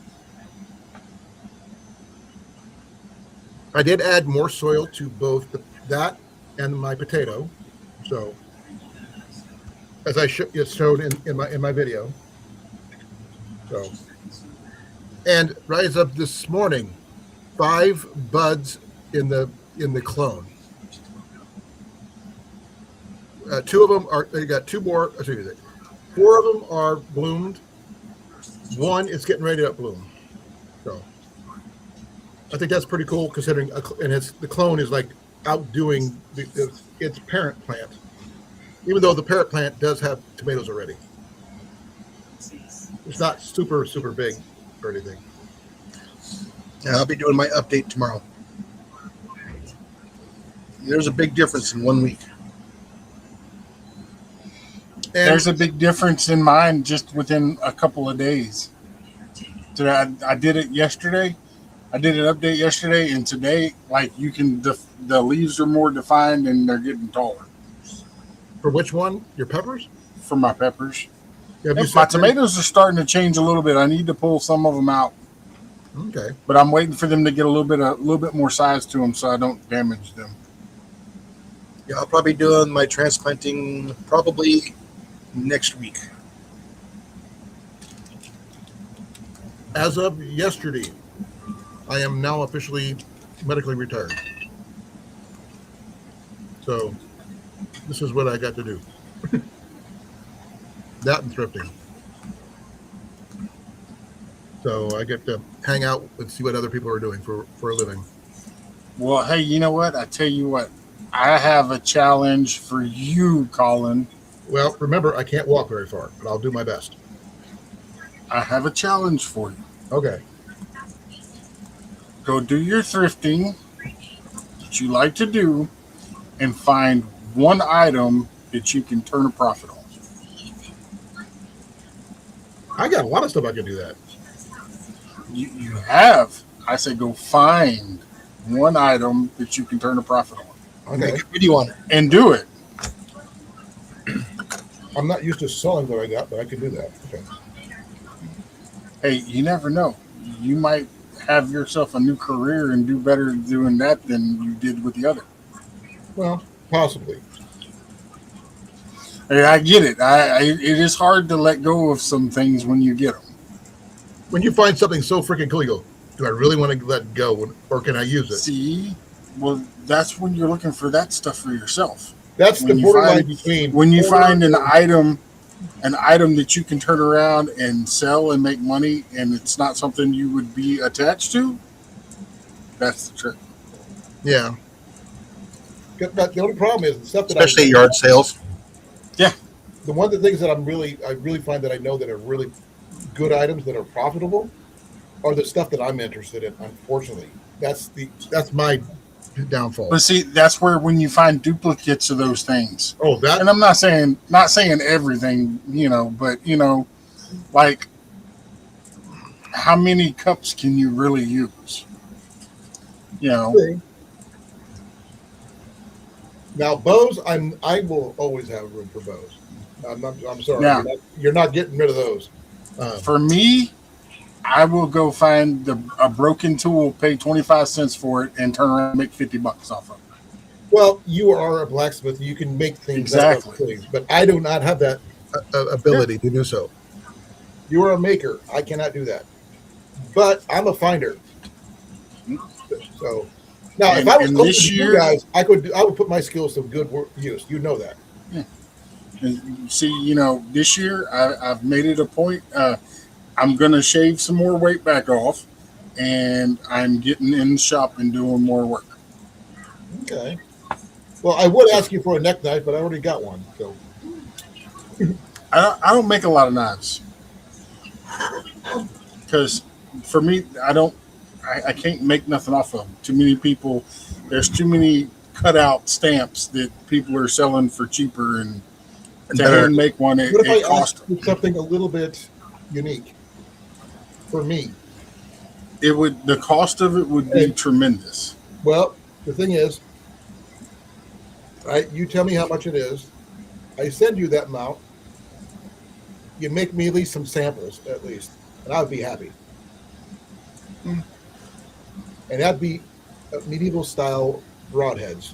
I did add more soil to both that and my potato. So as I showed in my video. So, and rise up this morning, 5 buds in the clone. 2 of them are. They got 2 more. 4 of them are bloomed. 1 is getting ready to bloom. So, I think that's pretty cool considering. The clone is like outdoing its parent plant, even though the parent plant does have tomatoes already. It's not super big or anything. Yeah, I'll be doing my update tomorrow. There's a big difference in 1 week. And There's a big difference in mine just within a couple of days. I did it yesterday. I did an update yesterday, and today, like the leaves are more defined and they're getting taller. for which one? Your peppers? For my peppers. Have you My separated- tomatoes are starting to change a little bit. I need to pull some of them out, Okay. but I'm waiting for them to get a little bit more size to them so I don't damage them. Yeah, I'll probably be doing my transplanting probably next week. As of yesterday, I am now officially medically retired. So this is what I got to do. That and thrifting. So I get to hang out and see what other people are doing for a living. Well, hey, you know what? I tell you what. I have a challenge for you, Colin. Well, remember, I can't walk very far, but I'll do my best. I have a challenge for you. Okay. Go do your thrifting that you like to do and find one item that you can turn a profit on. I got a lot of stuff I can do that. You have. I said go find one item that you can turn a profit on Okay. Make a video on it. and do it. I'm not used to selling what I got, but I can do that. Okay. Hey, you never know. You might have yourself a new career and do better doing that than you did with the other. Well, possibly. Hey, I get it. It is hard to let go of some things when you get them. When you find something so freaking cool, you go, do I really want to let go, or can I use it? See, well, that's when you're looking for that stuff for yourself. That's When the you borderline find between when you hoarder find an and- item that you can turn around and sell and make money, and it's not something you would be attached to. That's the trick. Yeah. But the only problem is the stuff that Especially at yard sales. Yeah, the one of the things that I really find that I know that are really good items that are profitable are the stuff that I'm interested in. Unfortunately, that's my downfall. but see, that's where when you find duplicates of those things, Oh, that and I'm not saying everything, but like how many cups can you really use? thing. Now bows, I will always have room for bows. I'm sorry, Now, you're not getting rid of those. for me, I will go find a broken tool, pay 25 cents for it, and turn around and make $50 off of it. Well, you are a blacksmith. You can make things Exactly. out of things, but I do not have that ability to do so. You are a maker. I cannot do that. But I'm a finder. So now, if I was And close this to you year- guys, I would put my skills to good use. You know that. And see, this year I've made it a point. I'm going to shave some more weight back off, and I'm getting in the shop and doing more work. Okay. Well, I would ask you for a neck knife, but I already got one. So I don't make a lot of knives because for me, I can't make nothing off of them. Too many people, there's too many cutout stamps that people are selling for cheaper, and to hand make one, it what if I costs. asked you something a little bit unique for me? The cost of it would be Hey. tremendous. Well, the thing is, you tell me how much it is. I send you that amount. You make me at least some samples, at least, and I would be happy. And that'd be medieval style broadheads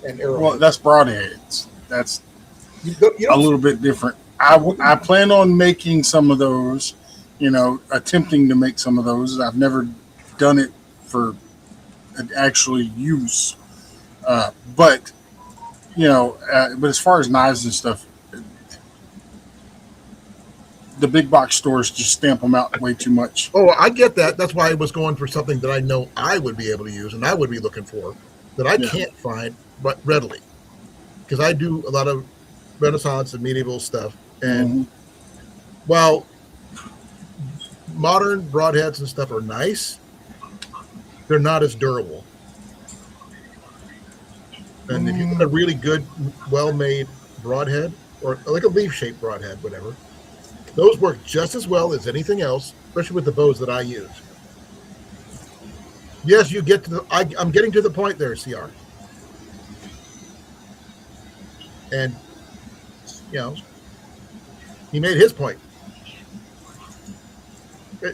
and arrowheads. Well, that's broadheads. That's you a don't, little bit different. I plan on making some of those, attempting to make some of those. I've never done it for actually use, but but as far as knives and stuff, the big box stores just stamp them out way too much. Oh, I get that. That's why I was going for something that I know I would be able to use and I would be looking for that I can't find but readily, because I do a lot of Renaissance and medieval stuff, and while modern broadheads and stuff are nice, they're not as durable. And if you get a really good, well-made broadhead, or like a leaf-shaped broadhead, whatever, those work just as well as anything else, especially with the bows that I use. Yes, you get to I'm getting to the point there, CR. And, he made his point.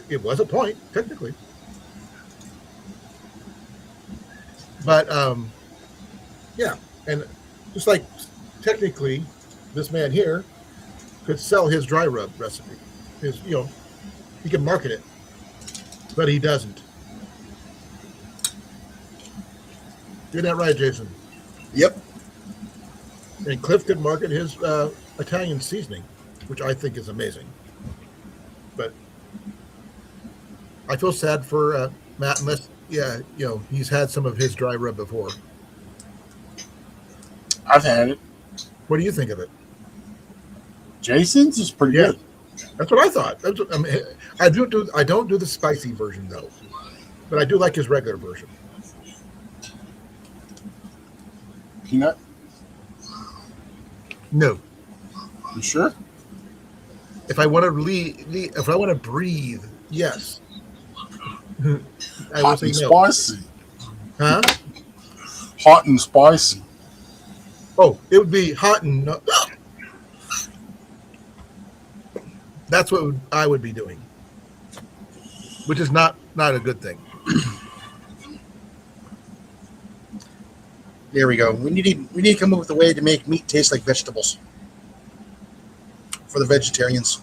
It was a point, technically. But, yeah. And just like technically, this man here could sell his dry rub recipe. He can market it, but he doesn't. You're that right, Jason. Yep. And Cliff could market his Italian seasoning, which I think is amazing. But I feel sad for Matt, unless, he's had some of his dry rub before. I've had it. What do you think of it? Jason's is pretty good. That's what I thought. I don't do the spicy version though, but I do like his regular version. Peanut? No, You sure? if I want to breathe, yes. I will Hot say and no. spicy. Huh? Hot and spicy. Oh, it would be hot and That's what I would be doing, which is not a good thing. There we go. We need to come up with a way to make meat taste like vegetables for the vegetarians.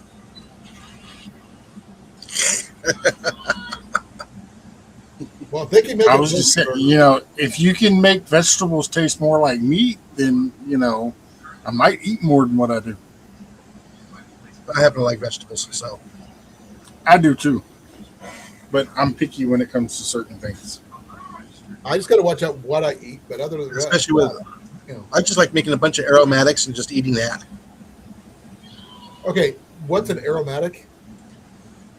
Well, if they can make I it was just saying, taste- if you can make vegetables taste more like meat, then I might eat more than what I do. I happen to like vegetables, so I do too, but I'm picky when it comes to certain things. I just got to watch out what I eat. But other than that, especially with, I just like making a bunch of aromatics and just eating that. Okay, what's an aromatic?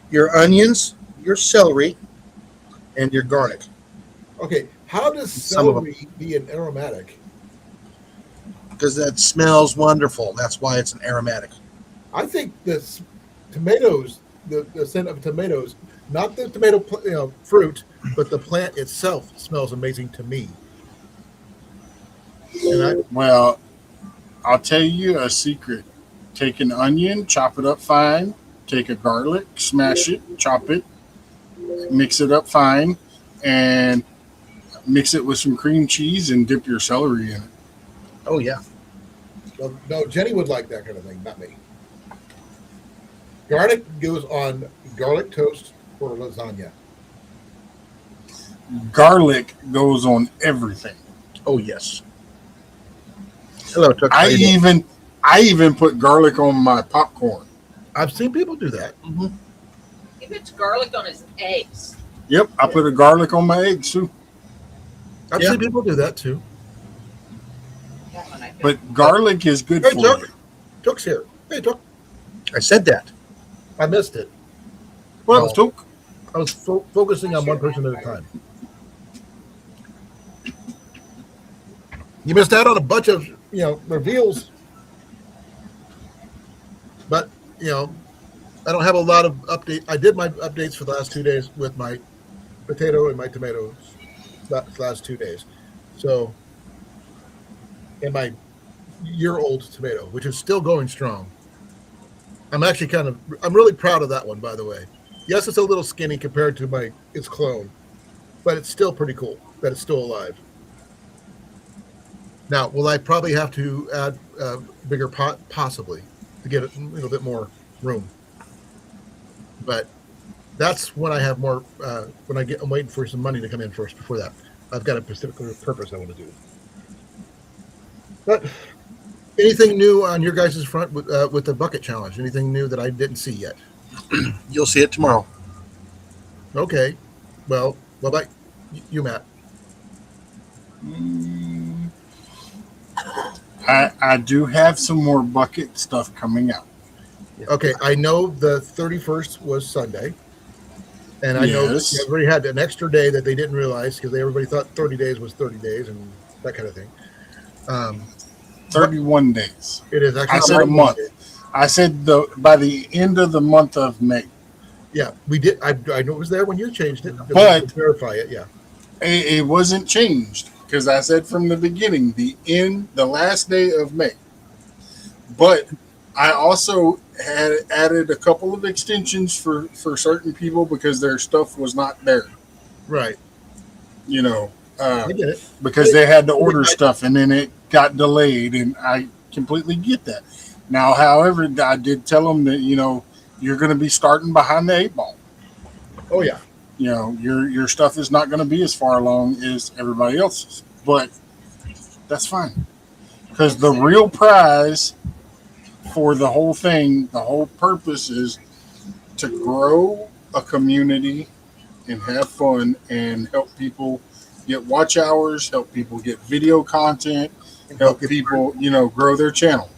Your onions, your celery, and your garlic. Okay, how does Some of them. celery be an aromatic? Because that smells wonderful. That's why it's an aromatic. I think this tomatoes, the scent of tomatoes, not the tomato fruit, but the plant itself smells amazing to me. And Well, I'll tell you a secret. Take an onion, chop it up fine. Take a garlic, smash it, chop it, mix it up fine, and mix it with some cream cheese and dip your celery in it. Oh yeah. no, Jenny would like that kind of thing, not me. Garlic goes on garlic toast or lasagna. Garlic goes on everything. Oh yes. Hello, Tuck. I even put garlic on my popcorn. I've seen people do that. Mm-hmm. He puts garlic on his eggs. Yep, I put a garlic on my eggs too. I've Yeah. seen people do that too. That one I don't. But garlic is good Hey, for Chuck. you. Took's here. Hey, Took. I said that. I missed it. Well, No. Took. I was focusing on one person at a time. You missed out on a bunch of reveals, but I don't have a lot of update. I did my updates for the last 2 days with my potato and my tomatoes. Last 2 days, so and my year-old tomato, which is still going strong. I'm really proud of that one, by the way. Yes, it's a little skinny compared to its clone, but it's still pretty cool that it's still alive. Now, will I probably have to add a bigger pot? Possibly, to get a little bit more room. But that's when I have more, I'm waiting for some money to come in first before that. I've got a particular purpose I want to do. But anything new on your guys' front with the bucket challenge? Anything new that I didn't see yet? You'll see it tomorrow. Okay. Well, what about you, Matt? I do have some more bucket stuff coming out. Okay, I know the 31st was Sunday. And I know Yes. everybody had an extra day that they didn't realize because everybody thought 30 days was 30 days and that kind of thing. 31 days. It is actually I said a month. I said by the end of the month of May. Yeah, we did. I know it was there when you changed it. But- to verify it, yeah. It wasn't changed because I said from the beginning, the last day of May. But I also had added a couple of extensions for certain people because their stuff was not there. Right. I get it. Because they had to order stuff and then it got delayed, and I completely get that. Now, however, I did tell them that you're going to be starting behind the 8 ball. Oh, yeah. Your stuff is not going to be as far along as everybody else's, but that's fine because the real prize for the whole thing, the whole purpose is to grow a community and have fun and help people get watch hours, help people get video content, help people, grow their channel.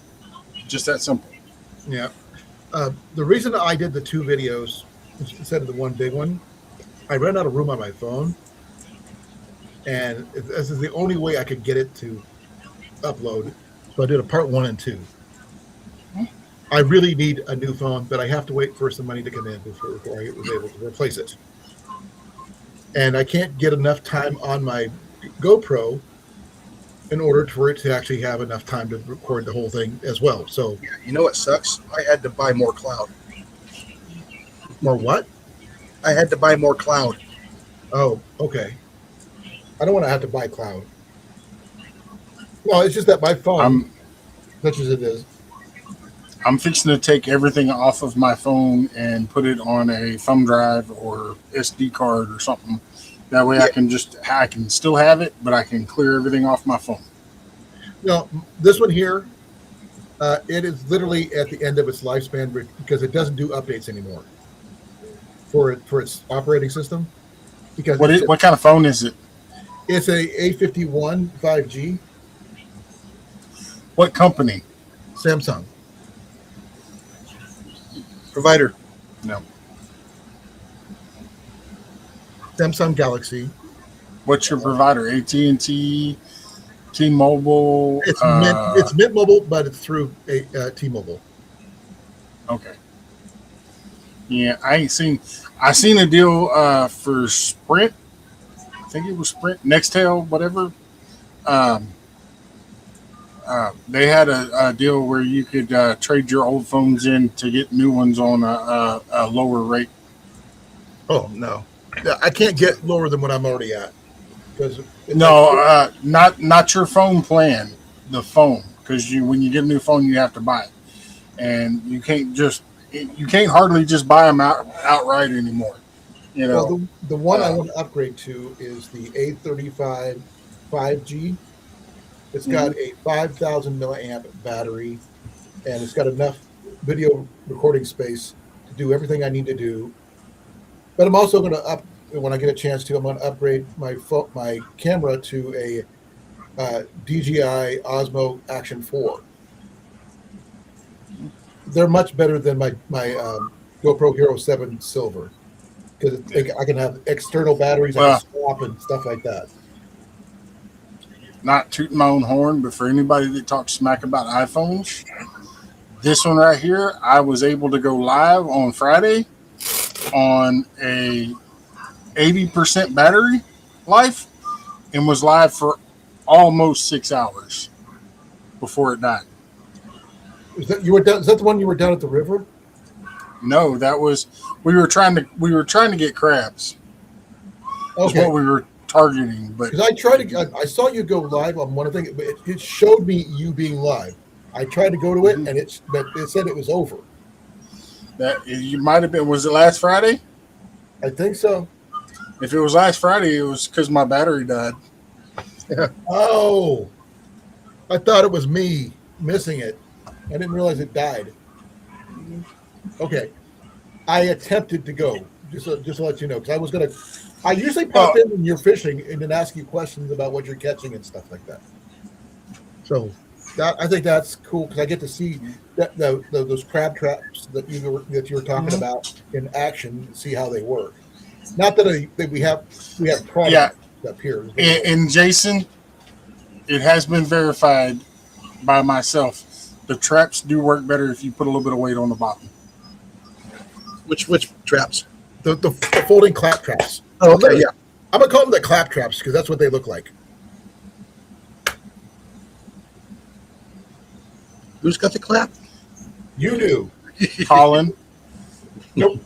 Just that simple. Yeah. The reason I did the 2 videos instead of the one big one, I ran out of room on my phone. And this is the only way I could get it to upload. So I did a part 1 and 2. I really need a new phone, but I have to wait for some money to come in before I was able to replace it. And I can't get enough time on my GoPro in order for it to actually have enough time to record the whole thing as well. So Yeah, you know what sucks? I had to buy more cloud. More what? I had to buy more cloud. Oh, okay. I don't want to have to buy cloud. No, it's just that my phone, I'm such as it is, I'm fixing to take everything off of my phone and put it on a thumb drive or SD card or something. That way, Yeah. I can still have it, but I can clear everything off my phone. no, this one here, it is literally at the end of its lifespan because it doesn't do updates anymore for its operating system. Because What kind of phone is it? it's a A51 5G What company? Samsung. Provider. No. Samsung Galaxy. What's your provider? AT&T, T-Mobile. It's Mint Mobile, but it's through T-Mobile. Okay. Yeah, I seen a deal for Sprint. I think it was Sprint, Nextel, whatever. They had a deal where you could trade your old phones in to get new ones on a lower rate. Oh no, I can't get lower than what I'm already at because No, not your phone plan. The phone, because when you get a new phone, you have to buy it, and you can't hardly just buy them outright anymore. You know. Well, the one I want to upgrade to is the A35 5G. It's got a 5,000 milliamp battery, and it's got enough video recording space to do everything I need to do. But I'm also going to when I get a chance to, I'm going to upgrade my camera to a DJI Osmo Action 4. They're much better than my GoPro Hero 7 Silver because I can have external batteries I can swap and stuff like that. Not tooting my own horn, but for anybody that talks smack about iPhones, this one right here, I was able to go live on Friday on a 80% battery life and was live for almost 6 hours before it died. Is that the one you were down at the river? No, that was we were trying to get crabs. That's Okay. what we were targeting, but Because I saw you go live on one of the things, but it showed me you being live. I tried to go to it, but it said it was over. that you might have been. Was it last Friday? I think so. If it was last Friday, it was because my battery died. Oh, I thought it was me missing it. I didn't realize it died. Okay, I attempted to go just to let you know because I usually pop in when you're fishing and then ask you questions about what you're catching and stuff like that. So I think that's cool because I get to see those crab traps that you were talking about in action, see how they work. Not that we have product up here. And Jason, it has been verified by myself. The traps do work better if you put a little bit of weight on the bottom. Which traps? The folding clap traps. Oh, okay, yeah. I'm gonna call them the clap traps because that's what they look like. Who's got the clap? You do. Colin. Nope.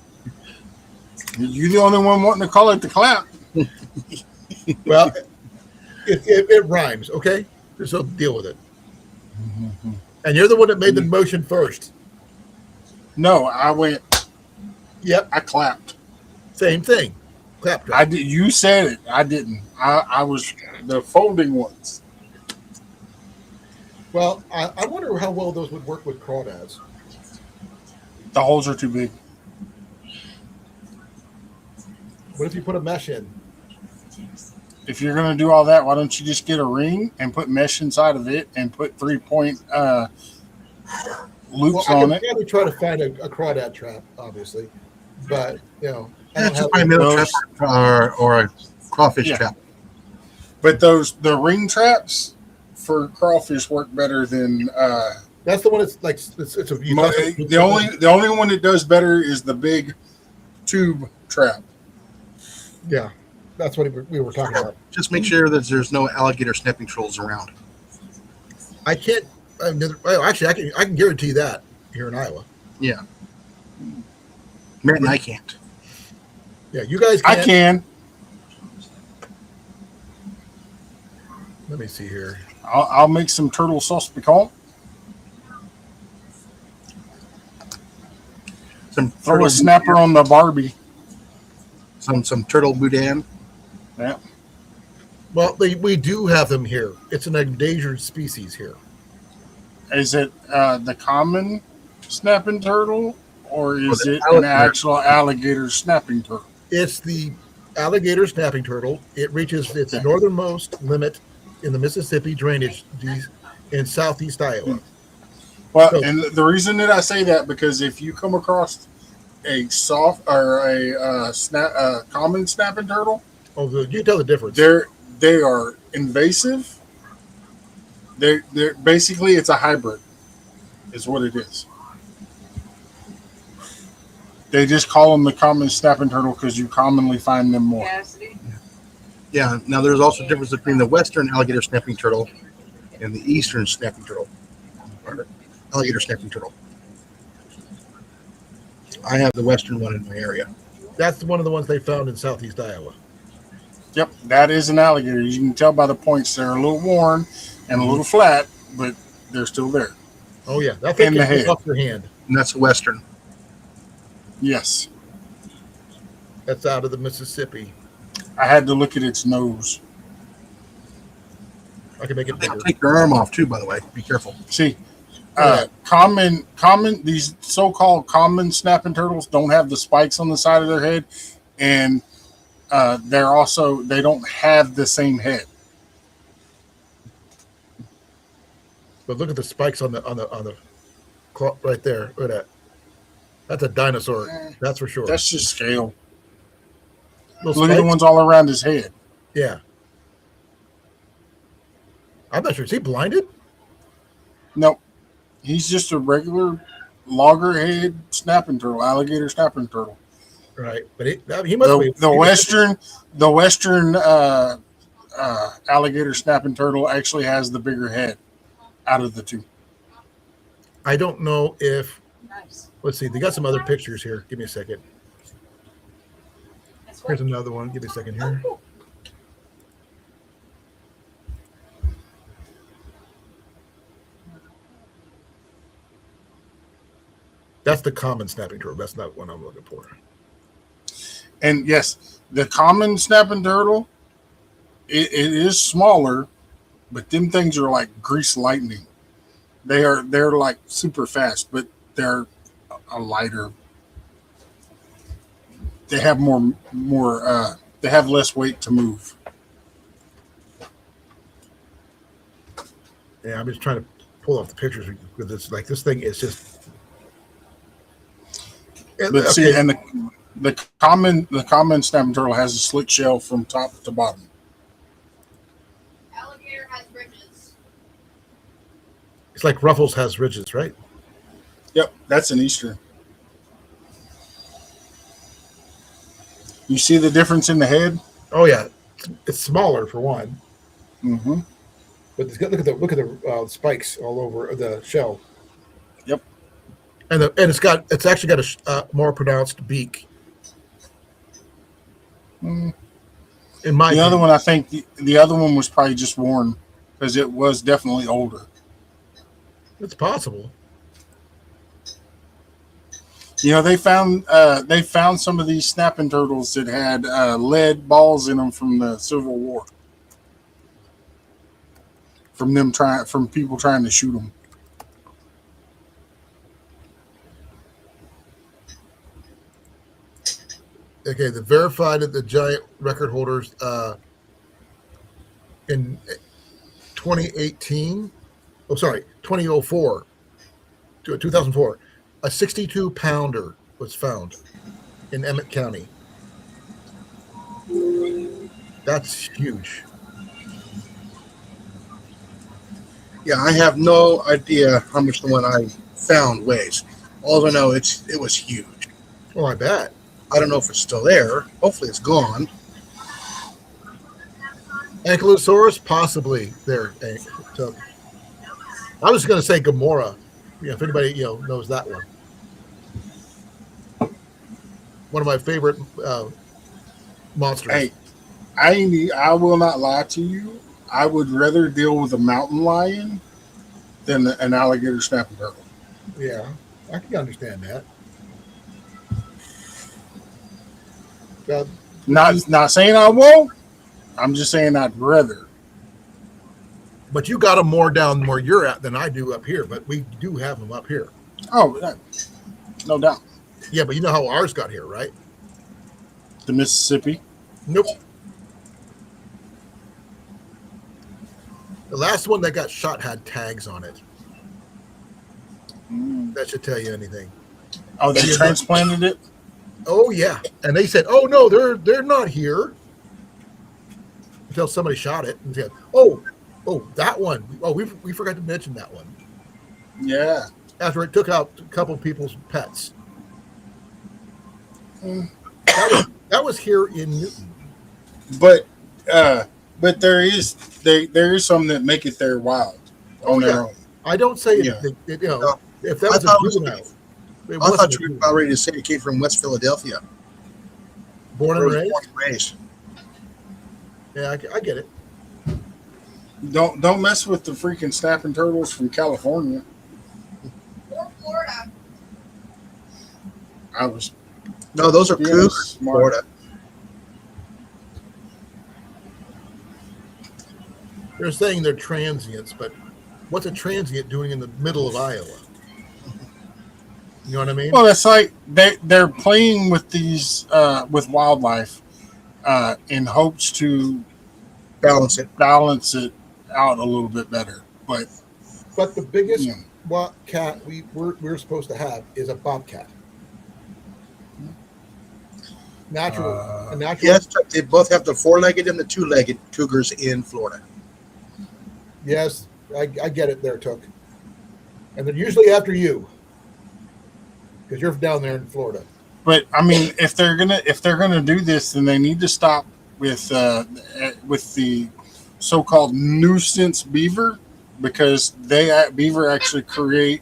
You're the only one wanting to call it the clap. Well, it rhymes, okay? So deal with it. And you're the one that made the motion first. No, I went. Yep. I clapped. Same thing. Clap trap. I did. You said it. I didn't. I was the folding ones. Well, I wonder how well those would work with crawdads. The holes are too big. What if you put a mesh in? If you're going to do all that, why don't you just get a ring and put mesh inside of it and put 3-point loops on I it? can probably try to find a crawdad trap, obviously, but I don't That's have just my middle trap or a crawfish trap. But the ring traps for crawfish work better than That's the one that's like it's a the only one that does better is the big tube trap. Yeah, that's what we were talking about. Just make sure that there's no alligator snapping trolls around. I can't. Well, actually, I can guarantee that here in Iowa. Yeah. Man, I can't. Yeah, you guys I can't. can. Let me see here. I'll make some turtle sauce piquant. Some Throw turtle a snapper on the Barbie. some turtle boudin. Yeah. Well, we do have them here. It's an endangered species here. Is it the common snapping turtle, or is the it an alligator. actual alligator snapping turtle? It's the alligator snapping turtle. It reaches its Okay. northernmost limit in the Mississippi drainage in southeast Iowa. Well, So- and the reason that I say that because if you come across a soft or a common snapping turtle, Oh, you can tell the difference. they are invasive. They're basically it's a hybrid, is what it is. They just call them the common snapping turtle because you commonly find them more. Cassidy. Yeah. Now there's also a difference between the western alligator snapping turtle and the eastern snapping turtle. Or alligator snapping turtle. I have the western one in my area. That's one of the ones they found in southeast Iowa. Yep, that is an alligator. You can tell by the points they're a little worn and a little flat, but they're still there. Oh yeah, that thing In the can head. slip off your hand. And that's the western. Yes, That's out of the Mississippi. I had to look at its nose. I can make it They'll bigger. take your arm off too, by the way. Be careful. See, common these so-called common snapping turtles don't have the spikes on the side of their head, and they don't have the same head. But look at the spikes on the claw right there. Look at that. That's a dinosaur. That's for sure. That's just scale. Those Look at the spikes? ones all around his head. Yeah. I'm not sure. Is he blinded? Nope, he's just a regular loggerhead snapping turtle, alligator snapping turtle. Right. But he must be. The western alligator snapping turtle actually has the bigger head out of the two. I don't know if. Nice. Let's see. They got some other pictures here. Give me a second. That's Here's what. another one. Give me a second here. That's the common snapping turtle. That's not what I'm looking for. And yes, the common snapping turtle, it is smaller, but them things are like grease lightning. They're like super fast, but they're a lighter. They have more. They have less weight to move. Yeah, I'm just trying to pull off the pictures because it's like this thing is just. But see, and the common snapping turtle has a slick shell from top to bottom. Alligator has ridges. It's like Ruffles has ridges, right? Yep, that's an Eastern. You see the difference in the head? Oh yeah, it's smaller for one, Mm-hmm. but look at the spikes all over the shell. Yep. And it's actually got a more pronounced beak. Mm. In my The other opinion. one, I think the other one was probably just worn because it was definitely older. It's possible. You know, they found some of these snapping turtles that had lead balls in them from the Civil War. From people trying to shoot them. Okay, the verified that the giant record holders in 2018. Oh, sorry, 2004 to 2004. A 62-pounder was found in Emmett County. That's huge. Yeah, I have no idea how much the one I found weighs. All I know it was huge. Well, I bet. I don't know if it's still there. Hopefully it's gone. Ankylosaurus, possibly there. So, I was going to say Gamora. If anybody knows that one. one of my favorite monsters. Hey, I will not lie to you. I would rather deal with a mountain lion than an alligator snapping turtle. Yeah, I can understand that. Uh, Not saying I won't. I'm just saying I'd rather. but you got them more down where you're at than I do up here. But we do have them up here. Oh, no doubt. Yeah, but you know how ours got here, right? The Mississippi. Nope. The last one that got shot had tags on it. That should tell you anything. Oh, they transplanted it? Oh yeah, and they said, "Oh no, they're not here." Until somebody shot it and said, "Oh, that one. Oh, we forgot to mention that one." Yeah. After it took out a couple of people's pets. That was here in Newton. But there is some that make it there wild on their own. I don't say Yeah. if that was a juvenile. It I wasn't thought a you were juvenile. about ready to say it came from West Philadelphia. Born and Where it was raised. born and raised. Yeah, I get it. Don't mess with the freaking snapping turtles from California. Or Florida. I was No, those are being cougars, smart. Florida. They're saying they're transients, but what's a transient doing in the middle of Iowa? You know what I mean? Well, it's like they're playing with these with wildlife in hopes to Balance it. balance it out a little bit better. But But the biggest Yeah. cat we're supposed to have is a bobcat. Natural, a natural. Yes, they both have the four-legged and the two-legged cougars in Florida. Yes, I get it there, Took. And they're usually after you because you're down there in Florida. I mean, if they're gonna do this, then they need to stop with the so-called nuisance beaver, because beaver actually create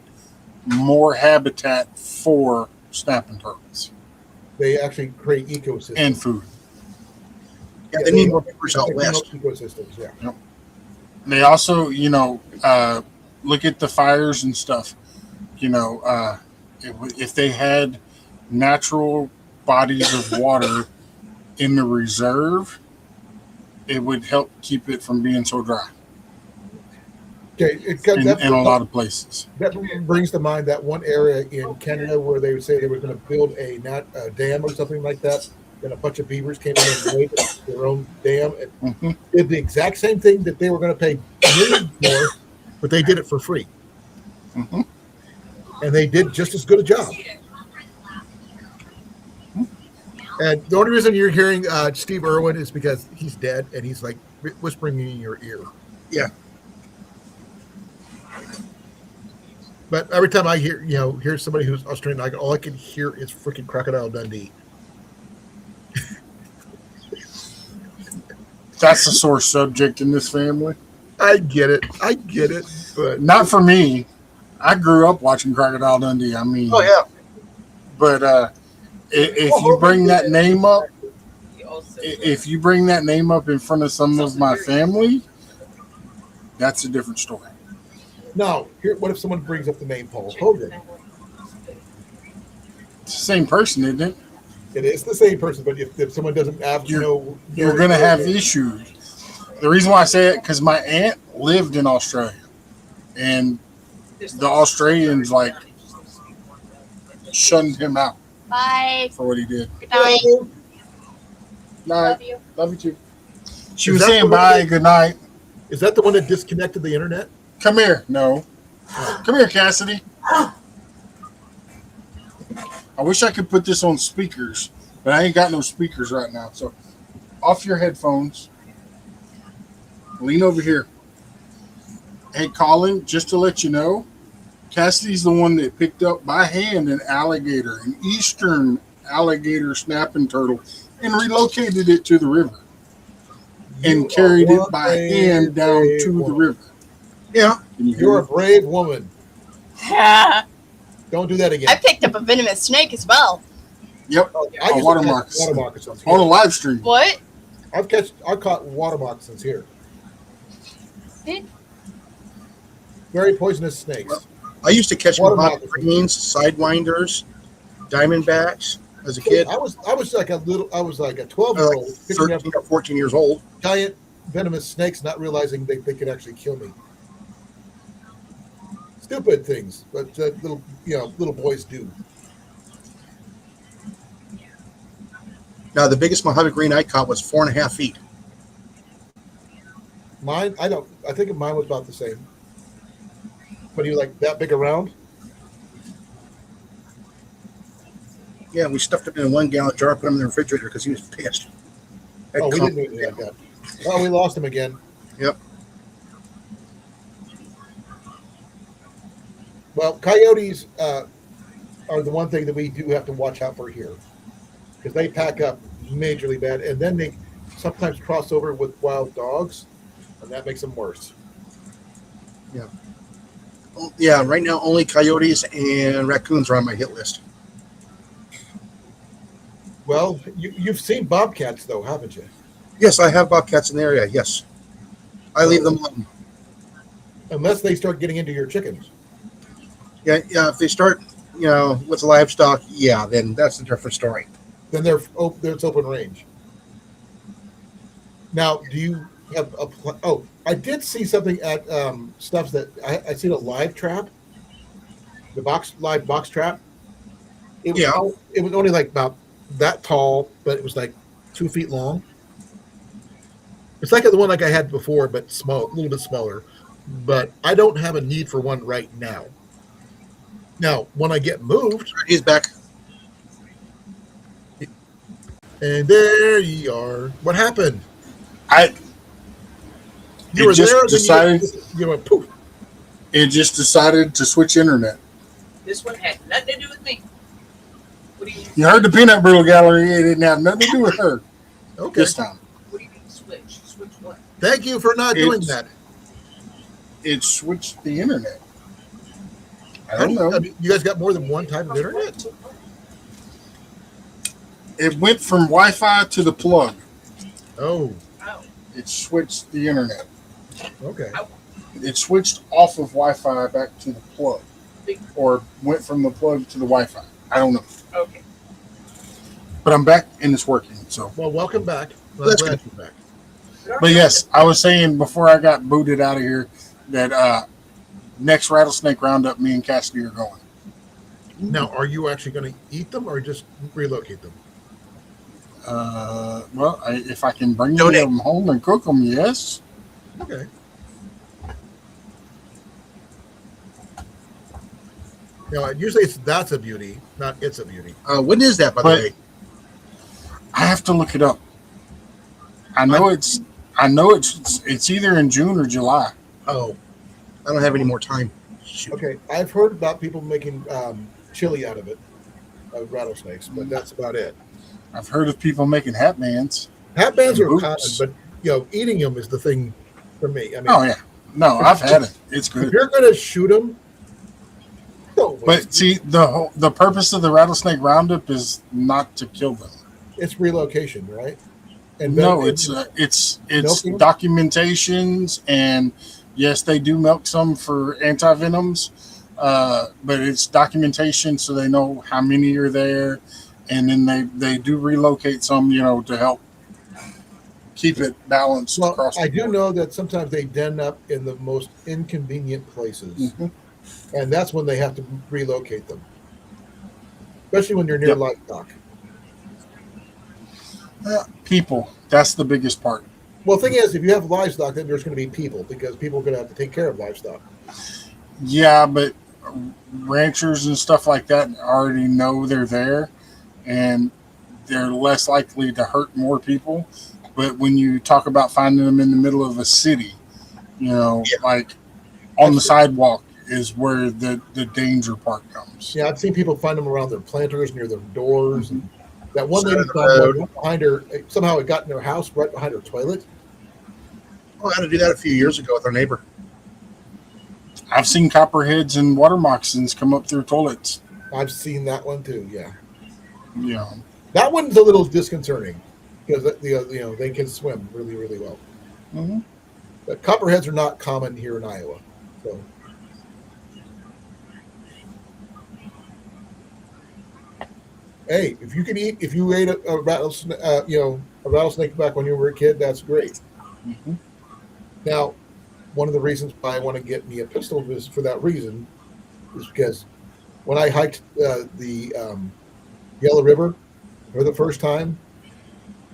more habitat for snapping turtles They actually create ecosystems. and food. Yeah, they need more beavers out They west. promote ecosystems, yeah. They also, look at the fires and stuff. If they had natural bodies of water in the reserve, it would help keep it from being so dry Okay, in a lot of places. that brings to mind that one area in Canada where they would say they were going to build a dam or something like that. Then a bunch of beavers came in and made their own dam and Mhm. did the exact same thing that they were going to pay millions for, but they did it for free. Mhm. And they did just as good a job. And the only reason you're hearing Steve Irwin is because he's dead and he's like whispering in your ear. Yeah. But every time I hear somebody who's Australian, all I can hear is freaking Crocodile Dundee. That's a sore subject in this family. I get it, but Not for me. I grew up watching Crocodile Dundee. I mean, Oh yeah, but if you bring that name up, He also if you bring that name up in front of some of my family, that's a different story. no. What if someone brings up the name Paul Hogan? It's the same person, isn't it? It is the same person, but if someone doesn't have, You're going to have issues. The reason why I say it, because my aunt lived in Australia, and the Australians shunned him out Bye. for what he did. Good night. Night. Love you. Love you too. She Is was that saying the one bye, that- good night. Is that the one that disconnected the internet? Come here. No. Come here, Cassidy. I wish I could put this on speakers, but I ain't got no speakers right now. So off your headphones. Lean over here. Hey, Colin, just to let you know, Cassidy's the one that picked up by hand an eastern alligator snapping turtle, and relocated it to the river and You carried are it one by brave, hand down brave to the woman. river. yeah. Can you hear You're a me? brave woman. I Don't do that again. picked up a venomous snake as well. Yep. I used water to catch moccasins. water moccasins On a here. live stream. What? I caught water moccasins here. Did Very poisonous snakes. I used to catch Water Mojave moccasins. greens, sidewinders, diamondbacks as a kid. I was like a 12-year-old Like picking up 13 or 14 years old. giant venomous snakes, not realizing they could actually kill me. Stupid things, but little boys do. Now, the biggest Mojave green I caught was 4.5 feet. Mine, I think mine was about the same. But he was like that big around. Yeah, we stuffed him in a 1-gallon jar, put him in the refrigerator because he was pissed. Oh, we didn't do anything like that. Oh, we lost him again. Yep. Well, coyotes are the one thing that we do have to watch out for here, because they pack up majorly bad, and then they sometimes cross over with wild dogs, and that makes them worse. Oh, yeah, right now only coyotes and raccoons are on my hit list. Well, you've seen bobcats, though, haven't you? Yes, I have bobcats in the area. Yes. I leave them alone. Unless they start getting into your chickens. Yeah, if they start, with livestock, yeah, then that's a different story. Then it's open range. Now, do you have I did see something at stuff that I seen a live trap, live box trap. It was only like about that tall, but it was like 2 feet long. It's like the one like I had before, but small, a little bit smaller. But I don't have a need for one right now. Now, when I get moved, He's back. and there you are. What happened? You It were just there, decided- you went poof. It just decided to switch internet. This one had nothing to do with me. What do you mean? You heard the peanut brittle gallery. It didn't have nothing to do with her Okay. this time. What do you mean switch? Switch what? Thank you for not doing It's- that. It switched the internet. I don't know. I mean, you guys got more than one type of internet? It went from Wi-Fi to the plug. Oh, Oh, It switched the internet. okay. It switched off of Wi-Fi back to the plug, or went from the plug to the Wi-Fi. I don't know, okay. but I'm back and it's working. So, Well, welcome back. Well, That's I'm glad you're back. but yes, I was saying before I got booted out of here that next rattlesnake roundup, me and Cassidy are going. Now, are you actually going to eat them or just relocate them? Well, if I can bring Donate. them home and cook them, yes. Okay. Usually that's a beauty, not it's a beauty. When is that, by the But- way? I have to look it up. I know it's either in June or July. Oh, I don't have any more time. Shoot. Okay, I've heard about people making chili out of it, rattlesnakes, but that's about it. I've heard of people making hat bands. Hat bands are Boots. common, but eating them is the thing for me. I mean, Oh yeah, no, I've had it. It's if good. you're going to shoot them, don't waste But see, the purpose of the rattlesnake roundup is not to kill them. it's relocation, right? No, it's Milking? documentations, and yes, they do milk some for anti-venoms, but it's documentation so they know how many are there, and then they do relocate some, to help keep it balanced well, across the I do board. know that sometimes they den up in the most inconvenient places, Mhm. and that's when they have to relocate them, especially when you're near Yep. livestock. People, that's the biggest part. Well, the thing is, if you have livestock, then there's going to be people because people are going to have to take care of livestock. Yeah, but ranchers and stuff like that already know they're there, and they're less likely to hurt more people. But when you talk about finding them in the middle of a city, like on the sidewalk is where the danger part comes. Yeah, I've seen people find them around their planters, near their doors, and that one Side lady of the found road. one behind her. Somehow it got in her house, right behind her toilet. Oh, I had to do that a few years ago with our neighbor. I've seen copperheads and water moccasins come up through toilets. I've seen that one too. Yeah. Yeah. That one's a little disconcerting because they can swim really, really well. Hmm. But copperheads are not common here in Iowa. So hey, if you ate a rattlesnake, a rattlesnake back when you were a kid, that's great. Hmm. Now, one of the reasons why I want to get me a pistol is for that reason, is because when I hiked the Yellow River for the first time,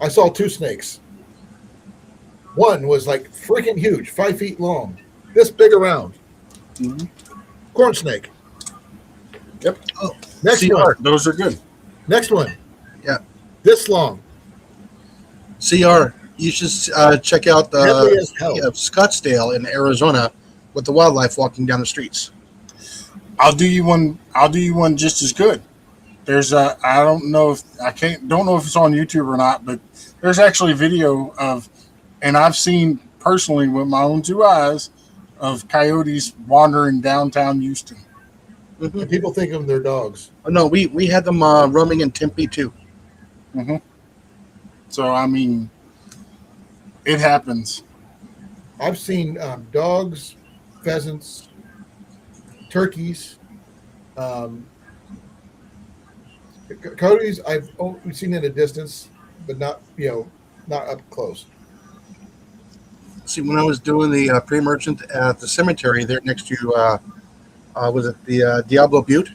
I saw two snakes. One was like freaking huge, 5 feet long, this big around, Hmm. corn snake. Yep. Oh, Next CR. one, Those are good. next one, Yeah. this long, CR. You should check out deadly the as hell. city of Scottsdale in Arizona with the wildlife walking down the streets. I'll do you one. I'll do you one just as good. There's a. I don't know if I can't. Don't know if it's on YouTube or not, but there's actually video of, and I've seen personally with my own two eyes, of coyotes wandering downtown Houston. Mhm. And people think of them they're dogs. Oh, no, we had them roaming in Tempe too. Hmm. So I mean, it happens. I've seen dogs, pheasants, turkeys, coyotes. I've only seen in a distance, but not not up close. See, when I was doing the pre-merchant at the cemetery there next to, was it the Diablo Butte?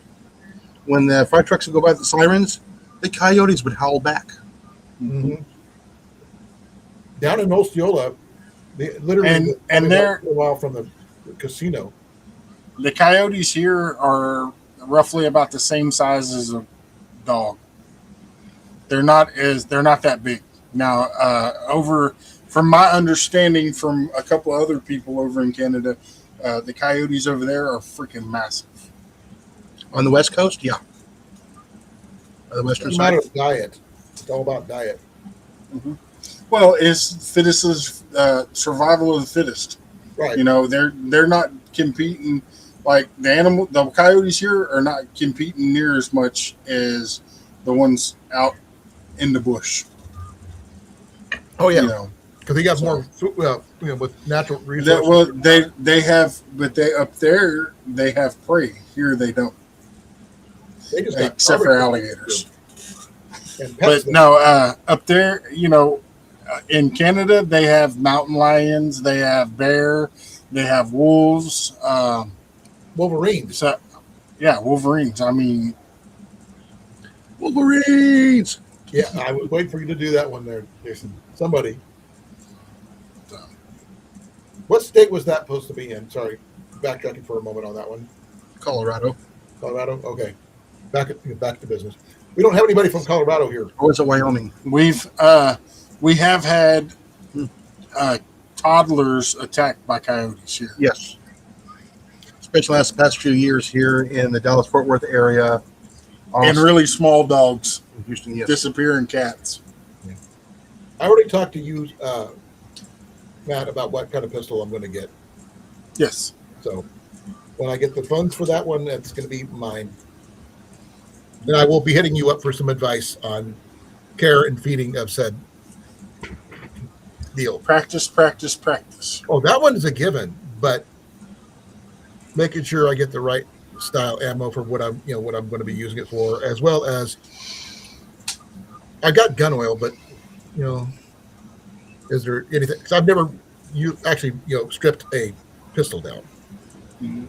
When the fire trucks would go by with the sirens, the coyotes would howl back. Mm-hmm. Down in Osceola, literally And probably they're- about a while from the casino. The coyotes here are roughly about the same size as a dog. They're not that big. Now, over from my understanding from a couple of other people over in Canada, the coyotes over there are freaking massive. On the West Coast, yeah. On the Western It's a side. matter of diet. It's all about diet. Well, it's fittest survival of the fittest. Right. You know, they're not competing like the coyotes here are not competing near as much as the ones out in the bush. Oh yeah, You know, because they got So- more with natural that, resources. well, they have, but they up there they have prey. Here they don't, They just got except for garbage alligators. and pets. But no, up there, in Canada they have mountain lions, they have bear, they have wolves. Wolverines. So, yeah, wolverines. I mean, Wolverines! Yeah, I was waiting for you to do that one there, Jason. Somebody. What state was that supposed to be in? Sorry, backtracking for a moment on that one. Colorado. Colorado. Okay, back to business. We don't have anybody from Colorado here. Or was it Wyoming? we have had toddlers attacked by coyotes here. Yes. Especially the past few years here in the Dallas-Fort Worth area. And Also really small dogs, in Houston, yes. disappearing cats. I already talked to you, Matt, about what kind of pistol I'm going to get. Yes. So when I get the funds for that one, that's going to be mine. Then I will be hitting you up for some advice on care and feeding of said deal. Practice, practice, practice. Oh, that one is a given, but making sure I get the right style ammo for what I'm going to be using it for, as well as I got gun oil, but is there anything? Because I've never stripped a pistol down. Mhm.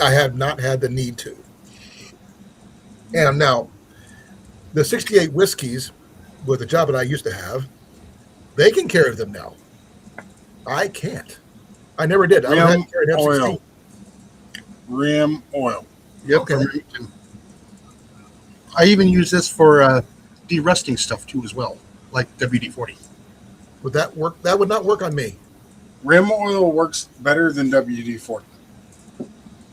I have not had the need to. And now, the 68 whiskeys with the job that I used to have, they can carry them now. I can't. I never did. I had to carry an M16. Oil. Rim oil. Yep. Okay. I even use this for de-rusting stuff too as well, like WD-40. Would that work? That would not work on me. Rim oil works better than WD-40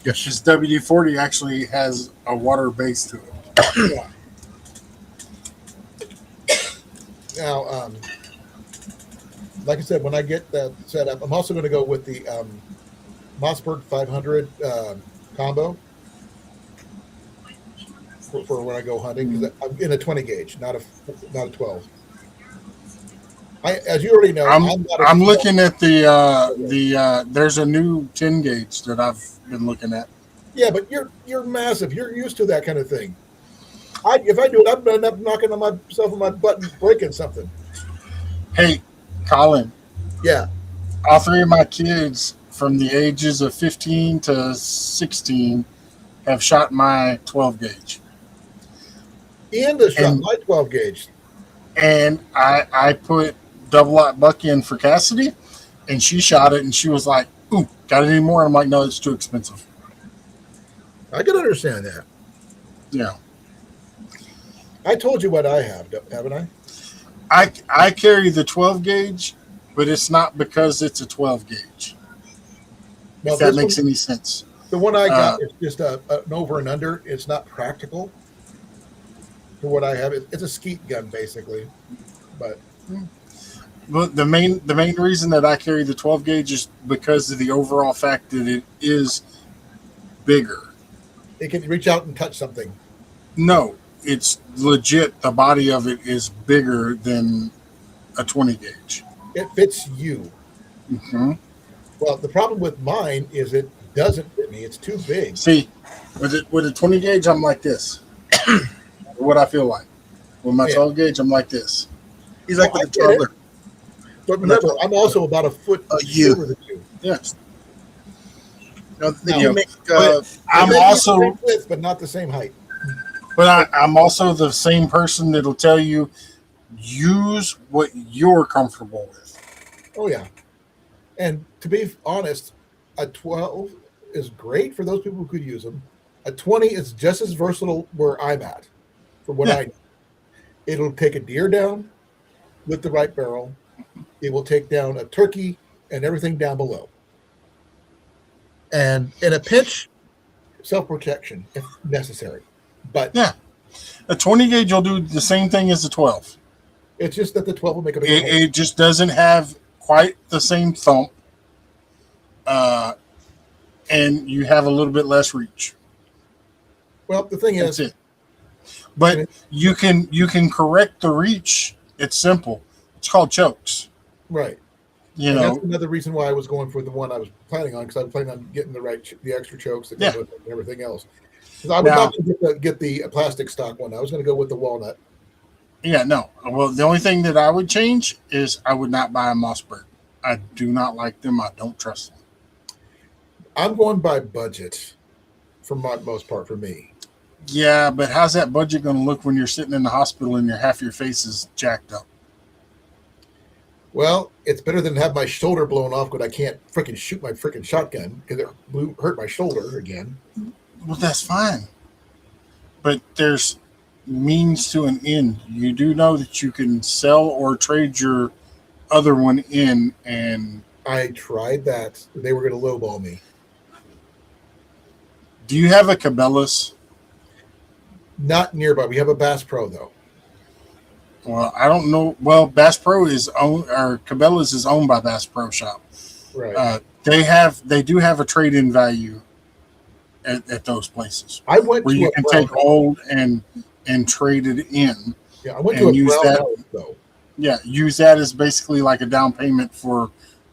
Yes. because WD-40 actually has a water base to it. Now, like I said, when I get that set up, I'm also going to go with the Mossberg 500 combo. for when I go hunting because I'm in a 20 gauge, not a 12. As you already know, I'm not a I'm looking at the there's a new 10 gauge that I've been looking at. Yeah, but you're massive. You're used to that kind of thing. If I do it, I'm gonna end up knocking on myself on my butt and breaking something. Hey, Colin, Yeah, all three of my kids from the ages of 15 to 16 have shot my 12 gauge. Ian does shot And my 12 gauge. and I put double lot buck in for Cassidy, and she shot it, and she was like, "Ooh, got it any more?" I'm like, "No, it's too expensive." I can understand that. Yeah, I told you what I have, haven't I? I carry the 12 gauge, but it's not because it's a 12 gauge. Well, If that this makes one, any sense. the one I got is just an over and under. It's not practical for what I have. It's a skeet gun basically, but But the main reason that I carry the 12 gauge is because of the overall fact that it is bigger. it can reach out and touch something. No, it's legit. The body of it is bigger than a 20 gauge. It fits you. Mm-hmm. Well, the problem with mine is it doesn't fit me. It's too big. See, with a 20 gauge, I'm like this. What I feel like. With my Yeah. 12 gauge, I'm like this. He's like Well, with a I get it. toddler. But remember, I'm also about a foot you. shorter than you. Yes. Now, No, you make I'm Maybe also, the same width, but not the same height. but I'm also the same person that'll tell you use what you're comfortable with. Oh yeah. And to be honest, a 12 is great for those people who could use them. A 20 is just as versatile where I'm at, for what Yeah. I know. It'll take a deer down with the right barrel. It will take down a turkey and everything down below. And in a pinch, self-protection if necessary. But Yeah. A 20 gauge will do the same thing as a 12. it's just that the 12 will make a bigger hole. It just doesn't have quite the same thump, and you have a little bit less reach. Well, the thing That's is, it. But you can correct the reach. It's simple. It's called chokes. right. You And know, that's another reason why I was going for the one I was planning on, because I was planning on getting the extra chokes that go Yeah. with it and everything else. Because I was Now- not going to get the plastic stock one. I was going to go with the walnut. yeah, no. Well, the only thing that I would change is I would not buy a Mossberg. I do not like them. I don't trust them. I'm going by budget for my most part for me. Yeah, but how's that budget going to look when you're sitting in the hospital and half your face is jacked up? Well, it's better than have my shoulder blown off because I can't freaking shoot my freaking shotgun because it hurt my shoulder again. Well, that's fine. But there's means to an end. You do know that you can sell or trade your other one in, and I tried that. They were going to lowball me. do you have a Cabela's? Not nearby. We have a Bass Pro though. Well, I don't know. Well, Bass Pro is owned, or Cabela's is owned by Bass Pro Shop. Right. They do have a trade-in value at those places I went where to you a can brown take old and trade it in. Yeah, I went to and a use brown that. house though. Yeah, use that as basically like a down payment for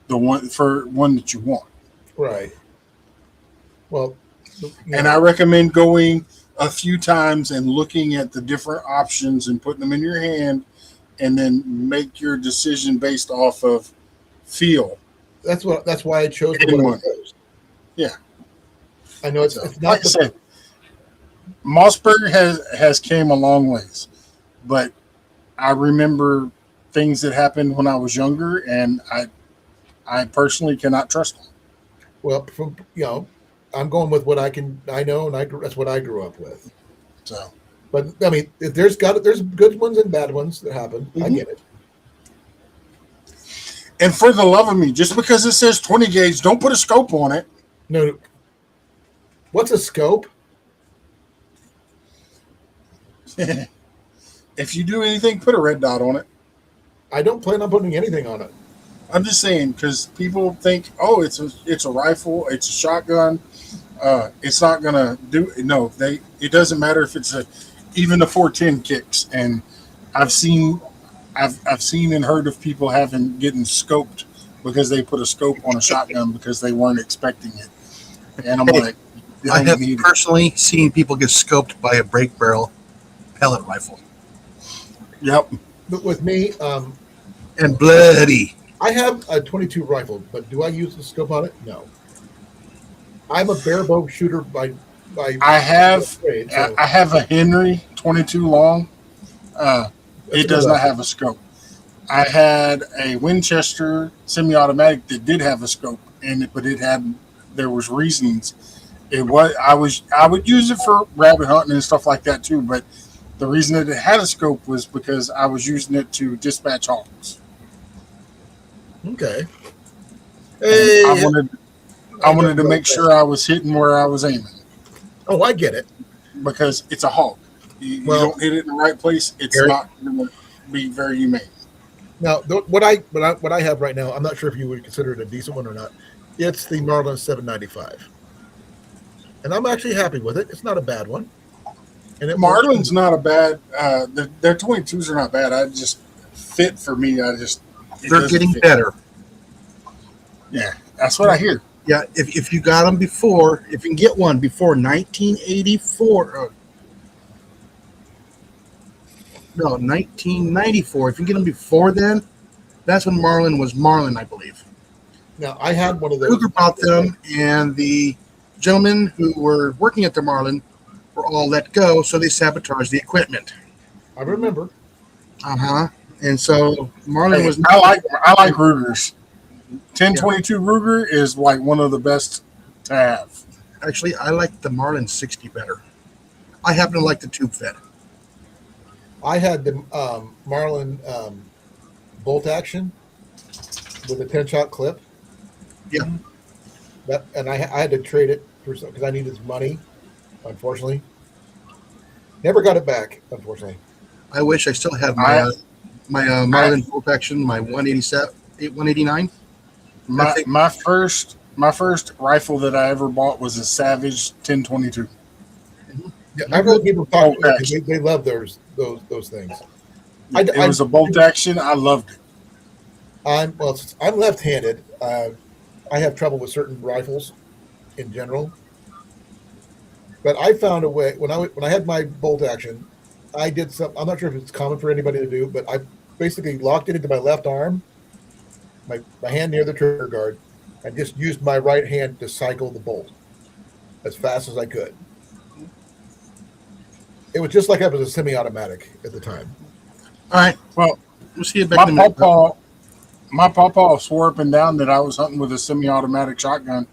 one that you want. Right. Well, And I recommend going a few times and looking at the different options and putting them in your hand, and then make your decision based off of feel. that's why I chose the And one I money. chose. Yeah. I know it's Like not I said, Mossberg has came a long ways, but I remember things that happened when I was younger, and I personally cannot trust them. well, from I'm going with what I know, and that's what I grew up with. So But I mean, there's good ones and bad ones that happen. I Mhm. get it. and for the love of me, just because it says 20 gauge, don't put a scope on it. No, what's a scope? If you do anything, put a red dot on it. I don't plan on putting anything on it. I'm just saying, because people think, oh, it's a rifle, it's a shotgun. It's not gonna do. No, it doesn't matter if it's even the 410 kicks, and I've seen I've seen and heard of people getting scoped because they put a scope on a shotgun because they weren't expecting it, and I'm Hey, like, you I don't have need it. personally seen people get scoped by a break barrel pellet rifle Yep. But with me, and bloody. I have a 22 rifle, but do I use the scope on it? No. I'm a bare bow shooter by I have trade, so I have a Henry 22 long. that's a It good does not rifle. have a scope. I had a Winchester semi-automatic that did have a scope in it, but there was reasons. I would use it for rabbit hunting and stuff like that too, but the reason that it had a scope was because I was using it to dispatch hawks. Okay. And Hey, I wanted to make sure I was hitting where I was aiming Oh, I get it. because it's a hawk. You Well, don't hit it in the right place, it's Eric? not going to be very humane. now what I have right now, I'm not sure if you would consider it a decent one or not. It's the Marlin 795, and I'm actually happy with it. It's not a bad one. And it works. Marlin's not a bad. Their 22s are not bad. I just fit for me. It They're doesn't getting fit. better. Yeah, that's what I hear. Yeah, if you got them before, if you can get one before 1984, no, 1994. If you get them before then, that's when Marlin was Marlin, I believe. Now I had one of those. Cougar bought them, and the gentlemen who were working at the Marlin were all let go, so they sabotaged the equipment. I remember. And so Marlin Hey, was I like Rugers. 1022 Ruger is like one of the best to have. actually, I like the Marlin 60 better. I happen to like the tube fed. I had the Marlin bolt action with a 10-shot clip. Yeah. And I had to trade it for some because I needed some money. Unfortunately, never got it back. Unfortunately, I wish I still had my Marlin bolt action, my 187, 189. My first rifle that I ever bought was a Savage 1022. yeah, I've heard people talk. Bolt action. They love those things. It was a bolt action. I loved it. I'm left-handed. I have trouble with certain rifles in general, but I found a way when I had my bolt action. I did some. I'm not sure if it's common for anybody to do, but I basically locked it into my left arm, my hand near the trigger guard, and just used my right hand to cycle the bolt as fast as I could. It was just like I was a semi-automatic at the time. All right. Well, We'll see you back in a minute. My pawpaw swore up and down that I was hunting with a semi-automatic shotgun,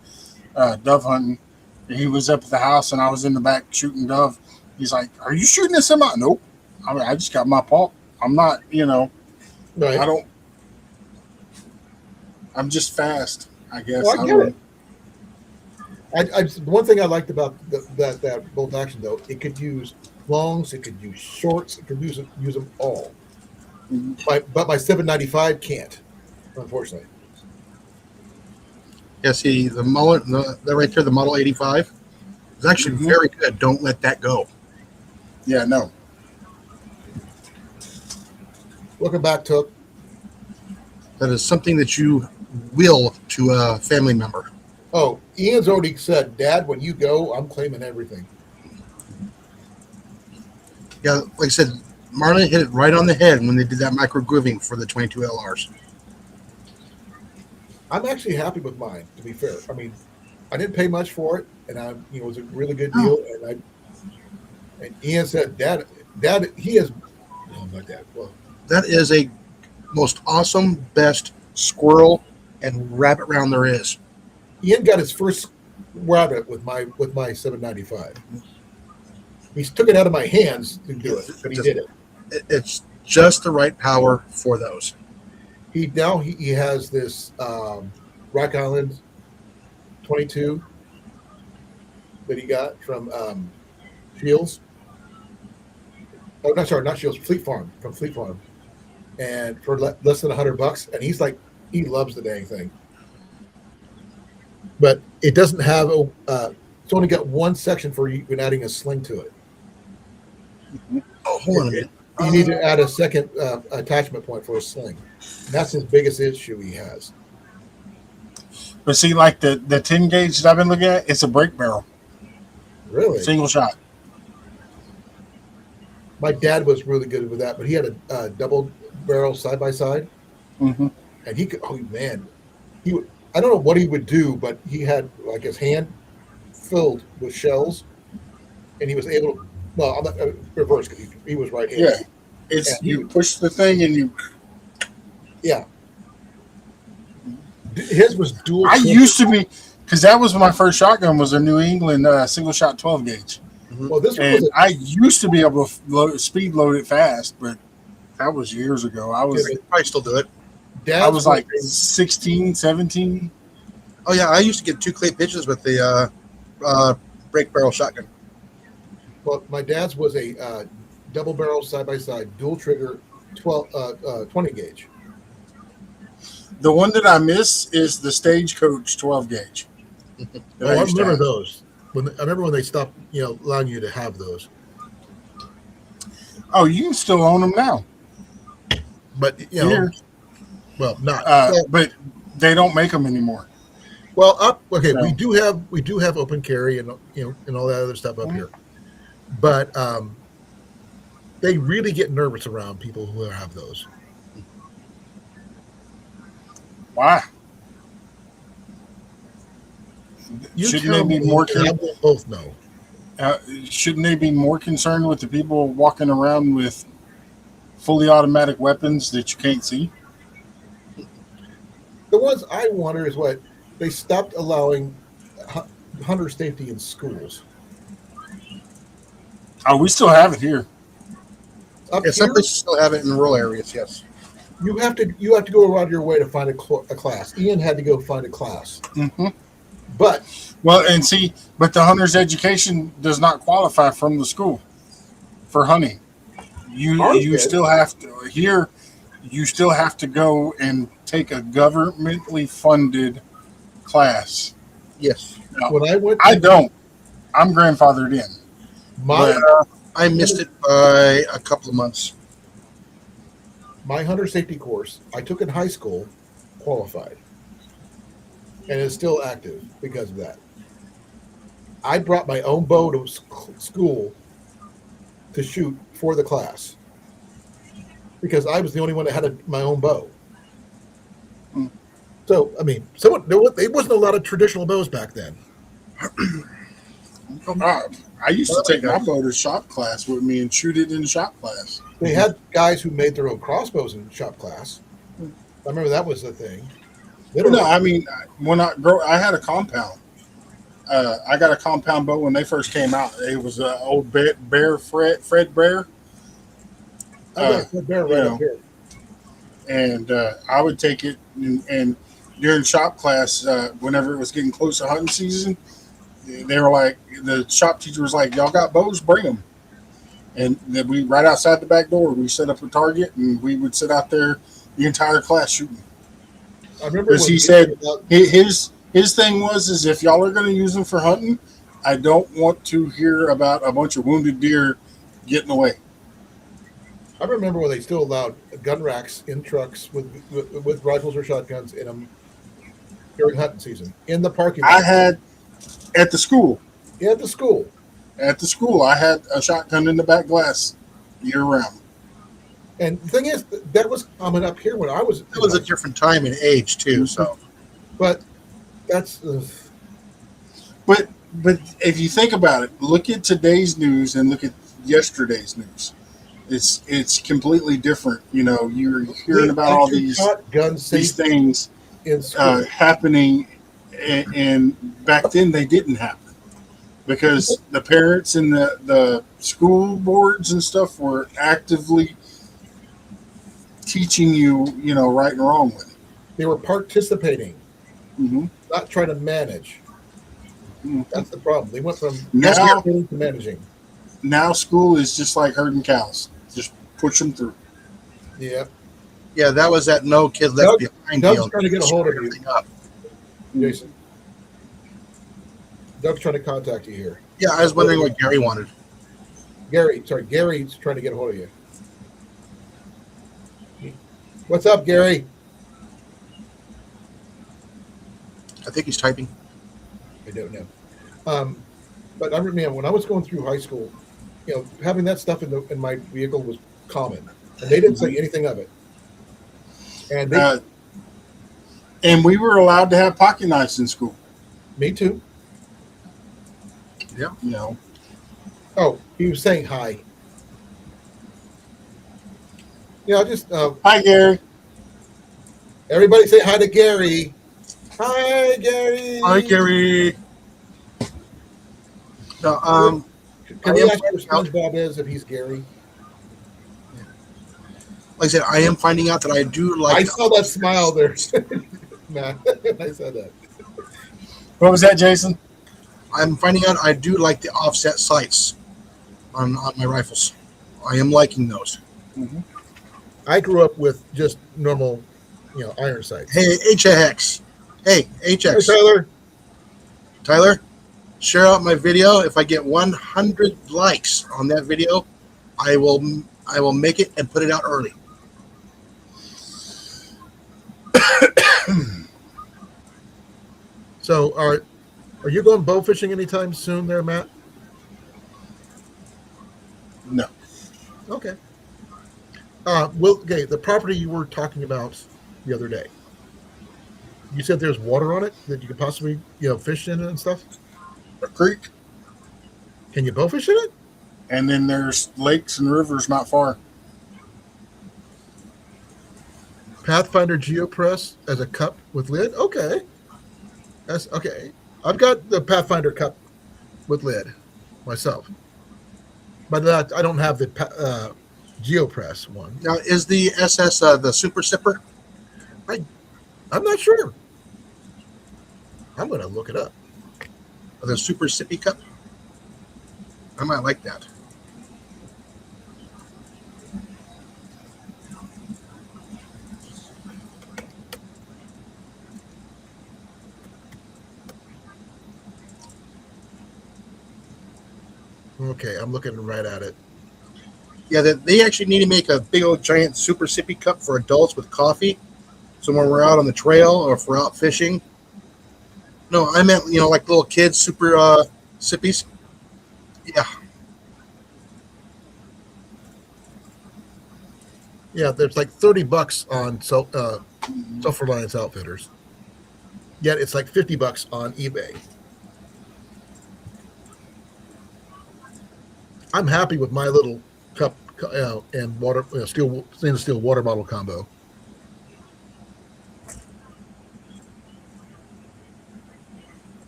dove hunting. He was up at the house and I was in the back shooting dove. He's like, "Are you shooting a semi?" Nope. I just got my paw. I'm not, Right. I don't. I'm just fast, I guess. Well, I get it. The one thing I liked about that bolt action though, it could use longs, it could use shorts, it could use them all. But my 795 can't, unfortunately. Yeah, see the right there, the Model 85 is actually very good. Don't let that go. Yeah, no. Looking back, Took, That is something that you will to a family member. oh, Ian's already said, Dad, when you go, I'm claiming everything. Yeah, like I said, Marlin hit it right on the head when they did that micro grooving for the 22 LRs. I'm actually happy with mine, to be fair. I mean, I didn't pay much for it, and it was a really good deal. And Ian said, Dad, he is. Oh my dad. Well, That is a most awesome, best squirrel and rabbit round there is. Ian got his first rabbit with my 795. He took it out of my hands to do it, but he did it. It's just the right power for those. He has this Rock Island 22 that he got from Shields. Oh, no, sorry, not Shields, Fleet Farm, from Fleet Farm, and for less than $100. And he's like, he loves the dang thing. But it doesn't have It's only got one section for you and adding a sling to it. Oh, hold on a minute. You need to add a second attachment point for a sling. And that's his biggest issue he has. But see, like the 10 gauge that I've been looking at, it's a brake barrel, Really? single shot. My dad was really good with that, but he had a double barrel side by side, Mm-hmm. and he could. Oh man, he would. I don't know what he would do, but he had like his hand filled with shells, and he was able to. Well, I'm not reverse because he was right handed. Yeah, it's you push the thing and you. Yeah. His was dual. I used to be, because that was my first shotgun, was a New England single shot 12 gauge. Well, this one And was. I used to be able to speed load it fast, but that was years ago. I was They probably still do it. I was like 16, 17. Oh yeah, I used to get 2 clay pitches with the brake barrel shotgun. Well, my dad's was a double barrel side by side dual trigger 20 gauge. The one that I miss is the Stagecoach 12 gauge. Oh, I remember those. I remember when they stopped, allowing you to have those. Oh, you still own them now. But Here. well, not. But they don't make them anymore. Well, okay, No. we do have open carry and and all that other stuff up here, but they really get nervous around people who have those. Why? You Shouldn't tell they be me, more? and I will both know. Shouldn't they be more concerned with the people walking around with fully automatic weapons that you can't see? The ones I wonder is what they stopped allowing hunter safety in schools. Oh, we still have it here. Up Yeah, some here, places still have it in rural areas. Yes. you have to go around your way to find a class. Ian had to go find a class, Mm-hmm. but Well, and see, but the hunter's education does not qualify from the school for hunting. Ours You did. still have to here. You still have to go and take a governmentally funded class. Yes. Now, when I went, I don't. I'm grandfathered in. my I missed it by a couple of months. my hunter safety course I took in high school qualified, and it's still active because of that. I brought my own bow to school to shoot for the class because I was the only one that had my own bow. Hmm. So I mean, there wasn't a lot of traditional bows back then. I used to take my bow to shop class with me and shoot it in shop class. They had guys who made their own crossbows in shop class. I remember that was the thing. No, I mean, when I had a compound. I got a compound bow when they first came out. It was an old bear Fred Bear, I got a bear right you up here. and I would take it and during shop class, whenever it was getting close to hunting season, they were like, the shop teacher was like, "Y'all got bows? Bring them." And then we right outside the back door, we set up a target, and we would sit out there the entire class shooting. I remember Because when he said his thing is if y'all are going to use them for hunting, I don't want to hear about a bunch of wounded deer getting away. I remember when they still allowed gun racks in trucks with rifles or shotguns in them during hunting season in the parking lot. I had at the school. At the school. At the school, I had a shotgun in the back glass year round. And the thing is, that was common up here when I was. It was a different time and age too. So, But that's. But if you think about it, look at today's news and look at yesterday's news. It's completely different. You know, you're hearing about all these gun safety things in school. happening, and back then they didn't happen because the parents and the school boards and stuff were actively teaching you, right and wrong with it. They were participating, Mm-hmm. not trying to manage. That's the problem. They went from Now- participating to managing. Now school is just like herding cows. Just push them through. Yeah. yeah, that was that no kid left behind Doug's deal. trying to get a hold of you. Everything up. Jason. Doug's trying to contact you here. Yeah, I was wondering what Gary wanted. Gary's trying to get a hold of you. What's up, Gary? I think he's typing. I don't know. But I remember when I was going through high school, having that stuff in my vehicle was common, and they didn't say anything of it. And we were allowed to have pocket knives in school. Me too. Yeah. Oh, he was saying hi. Just Hi, Gary. everybody say hi to Gary. Hi, Gary. Hi, Gary. No, Can we ask who SpongeBob is if he's Gary? like I said, I am finding out that I do like. I saw that smile there, Matt. I said that. What was that, Jason? I'm finding out I do like the offset sights on my rifles. I am liking those. Mm-hmm. I grew up with just normal, iron sights. Hey, HX. Hey, HX. Hey, Tyler, share out my video. If I get 100 likes on that video, I will make it and put it out early. So, are you going bow fishing anytime soon, there, Matt? No. Okay. Okay. The property you were talking about the other day. You said there's water on it that you could possibly, fish in it and stuff. A creek. Can you bow fish in it? And then there's lakes and rivers not far. Pathfinder GeoPress as a cup with lid. Okay, that's okay. I've got the Pathfinder cup with lid myself, but I don't have the GeoPress one. Now, is the SS the Super Sipper? I'm not sure. I'm going to look it up. Or the Super Sippy Cup? I might like that. Okay, I'm looking right at it. Yeah, they actually need to make a big old giant Super Sippy Cup for adults with coffee. So when we're out on the trail or if we're out fishing. No, I meant, like little kids, super sippies. Yeah. Yeah, there's like $30 on Self-Reliance Outfitters. Yet it's like $50 on eBay. I'm happy with my little cup and water, stainless steel water bottle combo.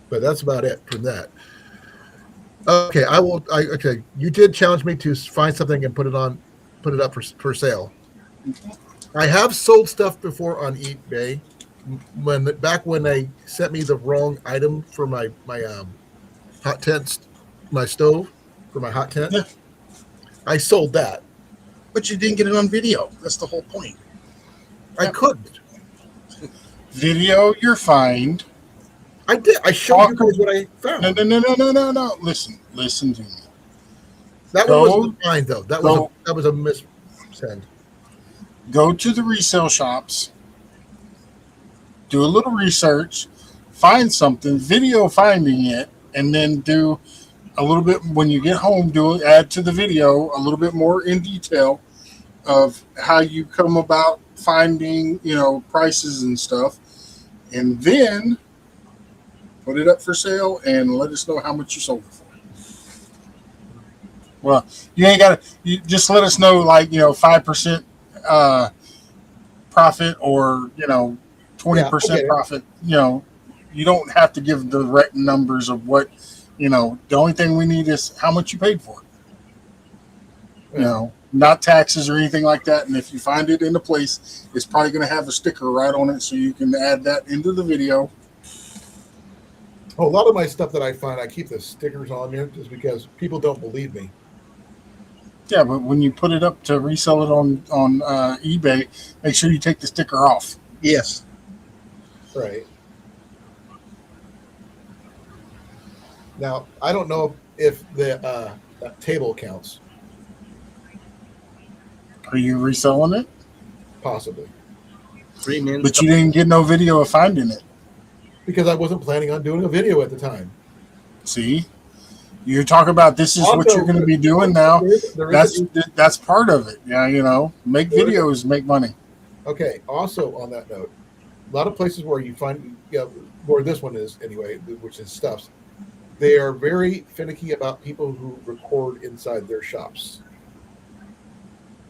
But that's about it from that. Okay, okay, you did challenge me to find something and put it up for sale. I have sold stuff before on eBay. Back when they sent me the wrong item for my hot tent, my stove for my hot tent. Yeah. I sold that. But you didn't get it on video. That's the whole point. I couldn't. Video, you're fine. I did. I showed you guys what I found. No. Listen to me. That one wasn't mine though. That was a missend. Go to the resale shops, do a little research, find something, video finding it, and then do a little bit when you get home. Add to the video a little bit more in detail of how you come about finding, prices and stuff, and then put it up for sale and let us know how much you sold it for. Well, you ain't got to. You just let us know, 5% profit or 20% profit. You don't have to give the direct numbers of what. The only thing we need is how much you paid for it. Not taxes or anything like that. And if you find it in a place, it's probably going to have a sticker right on it, so you can add that into the video. A lot of my stuff that I find, I keep the stickers on there just because people don't believe me. Yeah, but when you put it up to resell it on eBay, make sure you take the sticker off. Yes. Right. Now, I don't know if the that table counts, Are you reselling it? possibly, Three men. But you didn't get no video of finding it. because I wasn't planning on doing a video at the time. See, you talk about this is what Also, you're going to be doing now. there is That's part of it. Yeah, make videos, make money. okay. Also, on that note, a lot of places where you find, where this one is anyway, which is Stuffs, they are very finicky about people who record inside their shops.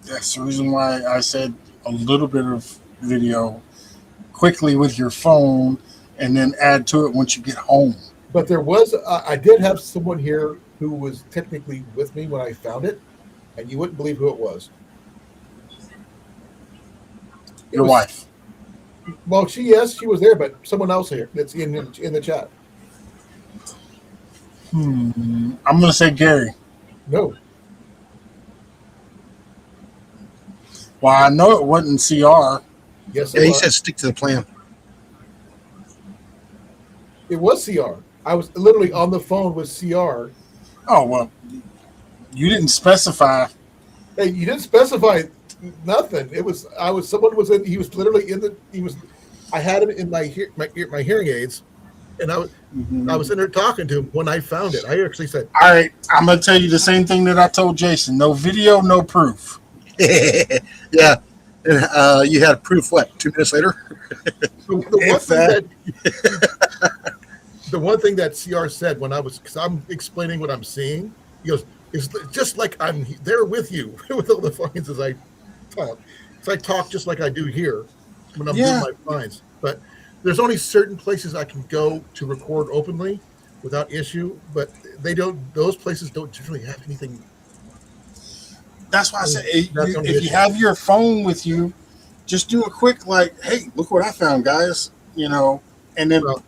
That's the reason why I said a little bit of video quickly with your phone, and then add to it once you get home. But there was, I did have someone here who was technically with me when I found it, and you wouldn't believe who it was. Your wife. Well, she was there, but someone else here that's in the chat. I'm going to say Gary. No, Well, I know it wasn't CR. yes, Yeah, it he was. said stick to the plan. It was CR. I was literally on the phone with CR. Oh, well, you didn't specify. Hey, you didn't specify nothing. Someone was in. He was literally in the. I had him in my hearing aids, and I was in there talking to him when I found it. I actually said, All right, I'm going to tell you the same thing that I told Jason. No video, no proof. Yeah. And you had proof, what, 2 minutes later? The one thing that CR said when because I'm explaining what I'm seeing, he goes, "It's just like I'm there with you with all the finds as I talk. So I talk just like I do here when I'm doing my finds. But there's only certain places I can go to record openly without issue. But they don't. Those places don't generally have anything. That's why I say That's the only if you issue. have your phone with you, just do a quick hey, look what I found, guys. And then Well,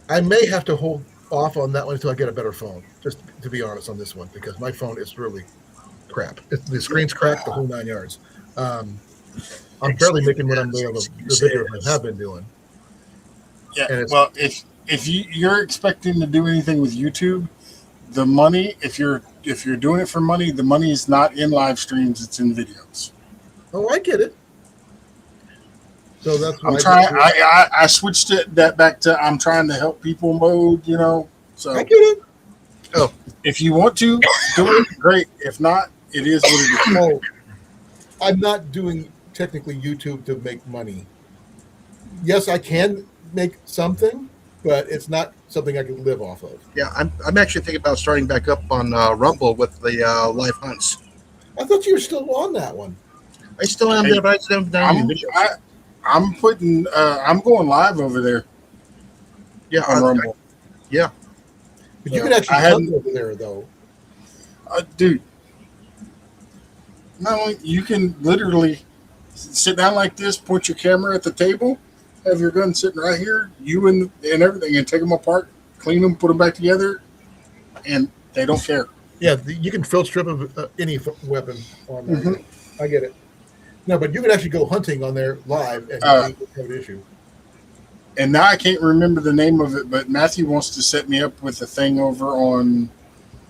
I may have to hold off on that one until I get a better phone. Just to be honest on this one, because my phone is really crap. The screen's cracked, the whole 9 yards. I'm barely making what I'm doing. The videos I have been doing. yeah. Well, if you're expecting to do anything with YouTube, the money, if you're doing it for money, the money is not in live streams; it's in videos. Oh, I get it. So that's why I'm trying. I switched that back to I'm trying to help people mode. So I get it. if you want to do it, great. If not, it is what it is. Oh, I'm not doing technically YouTube to make money. Yes, I can make something, but it's not something I can live off of. Yeah, I'm actually thinking about starting back up on Rumble with the live hunts. I thought you were still on that one. I still am there, but I just haven't done any videos. I'm putting. I'm going live over there Yeah, on Rumble. But you can actually hunt over there, though. Dude. Not only you can literally sit down like this, point your camera at the table, have your gun sitting right here, you and everything, and take them apart, clean them, put them back together, and they don't care. Yeah, you can field strip of any weapon on there. I get it. No, but you can actually go hunting on there live and have an issue. And now I can't remember the name of it, but Matthew wants to set me up with a thing over on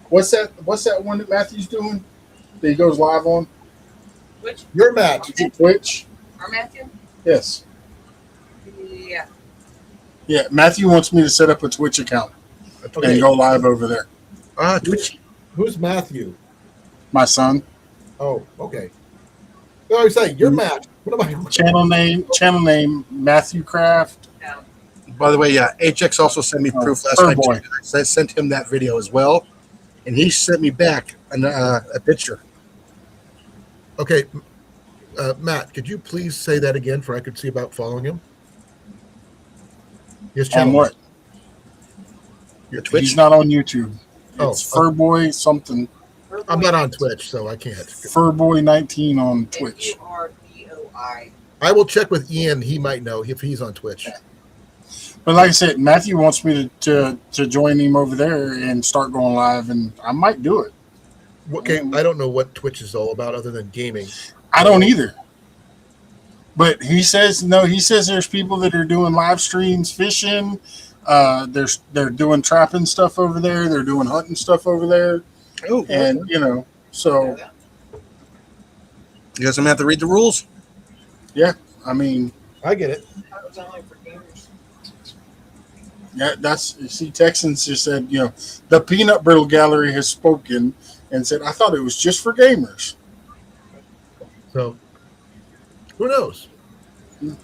what's that one that Matthew's doing that he goes live on? Which? Your match. Twitch. Our Matthew? Yes. Yeah. Yeah, Matthew wants me to set up a Twitch account and go live over there. Twitch. Who's Matthew? My son. Oh, okay. I was saying your match. What am I? Channel name Matthew Craft. No. By the way, yeah, HX also sent me proof last night. Boy. I sent him that video as well, and he sent me back a picture. Okay, Matt, could you please say that again for I could see about following him? His On channel. what? Your Twitch. He's not on YouTube. Oh, It's Furboy something. I'm not on Twitch, so I can't. Furboy 19 on Twitch. FURBOI. I will check with Ian. He might know if he's on Twitch. But like I said, Matthew wants me to join him over there and start going live, and I might do it. Okay, I don't know what Twitch is all about other than gaming. I don't either. But he says there's people that are doing live streams fishing, They're doing trapping stuff over there. They're doing hunting stuff over there, Oh, and so you guys gonna have to read the rules. I mean, I get it. That was only for gamers. yeah, that's you see. Texans just said, the Peanut Brittle Gallery has spoken and said, I thought it was just for gamers. So who knows? I'm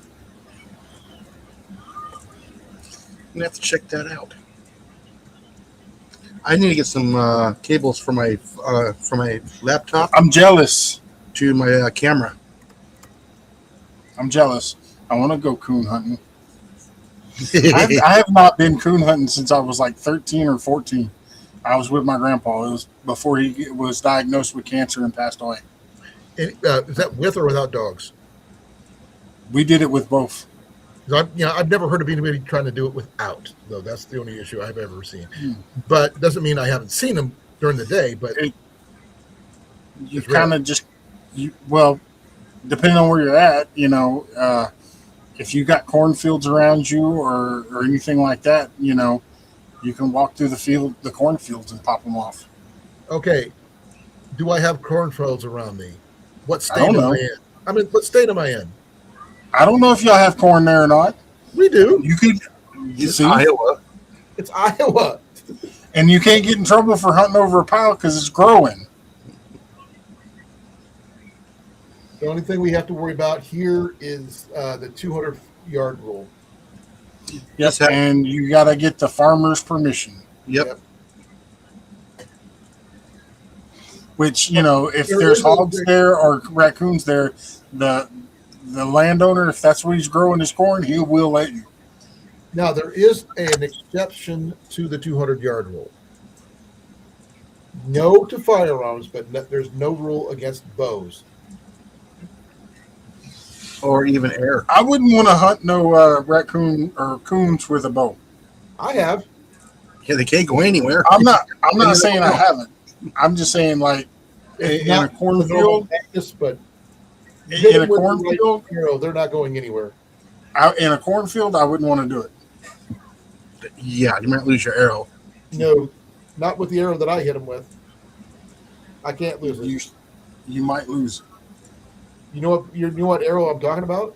gonna have to check that out. I need to get some cables for my laptop I'm jealous. to my camera. I'm jealous. I want to go coon hunting. I have not been coon hunting since I was like 13 or 14. I was with my grandpa. It was before he was diagnosed with cancer and passed away. And, is that with or without dogs? We did it with both. 'Cause I've never heard of anybody trying to do it without, though. That's the only issue I've ever seen. Hmm. But doesn't mean I haven't seen them during the day. But You It's kind of just, well, depending on where you're at, if you got cornfields around you or anything like that, you can walk through the cornfields and pop them off. okay, do I have cornfields around me? What state don't am know. I in? I mean, what state am I in? I don't know if y'all have corn there or not. We do. You could, you It's see, Iowa. It's Iowa. and you can't get in trouble for hunting over a pile because it's growing. The only thing we have to worry about here is the 200-yard rule. Yes, and you got to get the farmer's permission. Yep. Which if There there's is a- hogs there or raccoons there, the landowner, if that's what he's growing his corn, he will let you. Now, there is an exception to the 200-yard rule. No to firearms, but there's no rule against bows. Or even air. I wouldn't want to hunt no raccoon or coons with a bow. I have. Yeah, they can't go anywhere. I'm not saying I haven't. I'm just saying like in a cornfield. But In a cornfield, they're not going anywhere. in a cornfield, I wouldn't want to do it. Yeah, you might lose your arrow. No, not with the arrow that I hit them with. I can't lose it. You might lose it. You know what arrow I'm talking about?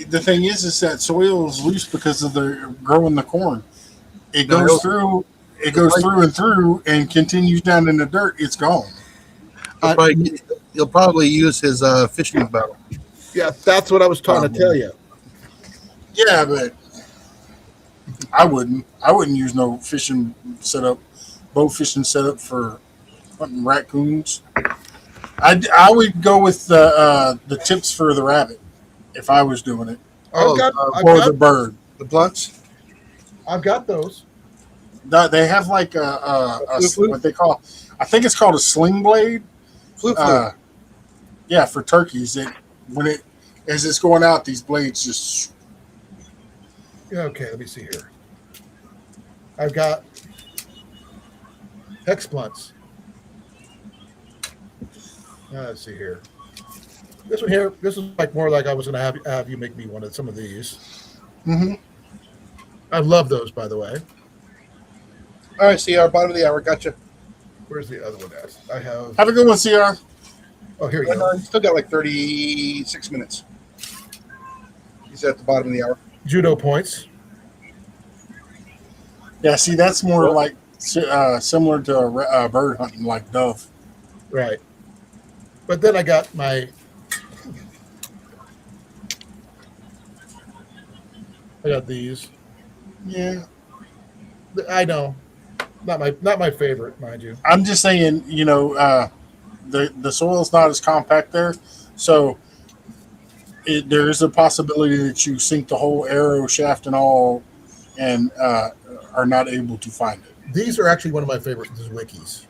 The thing is that soil is loose because of the growing the corn. It No, goes through. It goes through and through and continues down in the dirt. It's gone. He'll probably use his fishing bow. Yeah, that's what I was trying to tell you. Yeah, but I wouldn't. I wouldn't use no fishing setup, bow fishing setup for hunting raccoons. I would go with the tips for the rabbit if I was doing it, I've or the bird. The blunts. I've got those. They have like what they call. I think it's called a sling blade. Flute. Yeah, for turkeys. As it's going out, these blades just. Okay, let me see here. I've got hex blunts. Let's see here. This one here, this is like more like I was going to have you make me one of some of these. Mm-hmm. I love those, by the way. All right, see our bottom of the hour. Gotcha. Where's the other one at? I have. Have a good one, CR. Oh, here you go. Still got like 36 minutes. He's at the bottom of the hour. Judo points. Yeah, see, that's more like similar to bird hunting, like dove. Right. But then I got my. I got these. Yeah, I know. Not my favorite, mind you. I'm just saying, the soil's not as compact there, so there is a possibility that you sink the whole arrow shaft and all, and are not able to find it. These are actually one of my favorite wikis.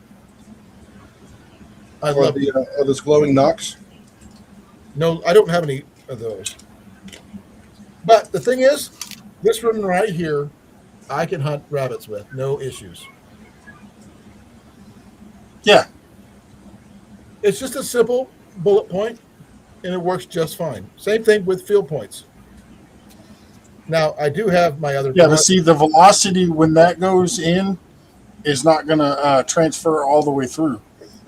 I Or love those glowing knocks. No, I don't have any of those. But the thing is, this one right here, I can hunt rabbits with, no issues. Yeah. It's just a simple bullet point, and it works just fine. Same thing with field points. Now I do have my other. Yeah, but see, the velocity when that goes in is not going to transfer all the way through,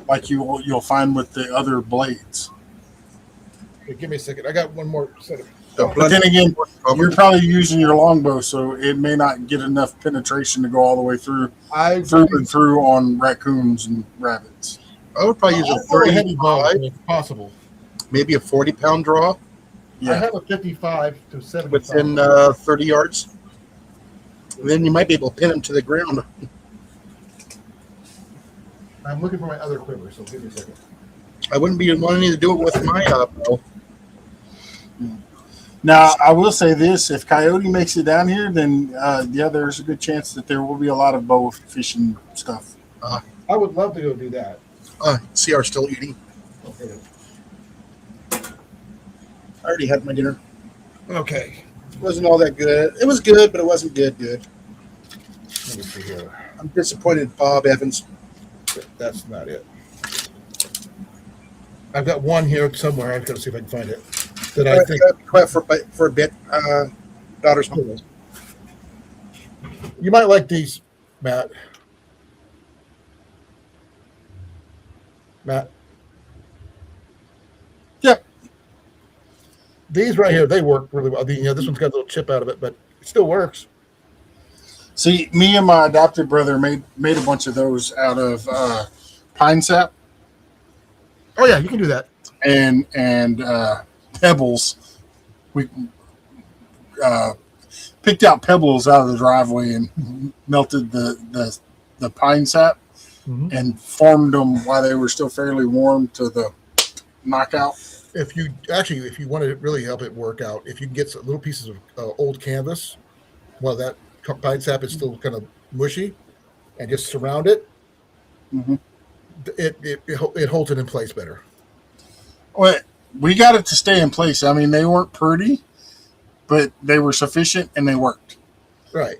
like you'll find with the other blades. Hey, give me a second. I got one more set of. But then again, you're probably using your longbow, so it may not get enough penetration to go all the way through and through on raccoons and rabbits. I would probably use a I'll throw a heavy bow 35, if possible. maybe a 40-pound draw I Yeah, have a 55 to 75. within 30 yards. And then you might be able to pin him to the ground. I'm looking for my other quiver, so give me a second. I wouldn't be wanting to do it with my bow. Now, I will say this: if Coyote makes it down here, then yeah, there's a good chance that there will be a lot of bow fishing stuff. I would love to go do that. CR still eating. I already had my dinner. Okay. It wasn't all that good. It was good, but it wasn't good. Let me see here. I'm disappointed in Bob Evans. That's not it. I've got one here somewhere. I've got to see if I can find it. That I think Quiet for a bit. Daughter's home. you might like these, Matt. Matt. Yeah. These right here, they work really well. This one's got a little chip out of it, but it still works. See, me and my adopted brother made a bunch of those out of pine sap Oh yeah, you can do that. and pebbles. We picked out pebbles out of the driveway and melted the pine sap Mhm. and formed them while they were still fairly warm to the knockout. If you want to really help it work out, if you can get some little pieces of old canvas, while that pine sap is still kind of mushy, and just surround it, Mhm. it holds it in place better. Well, we got it to stay in place. I mean, they weren't pretty, but they were sufficient and they worked. Right.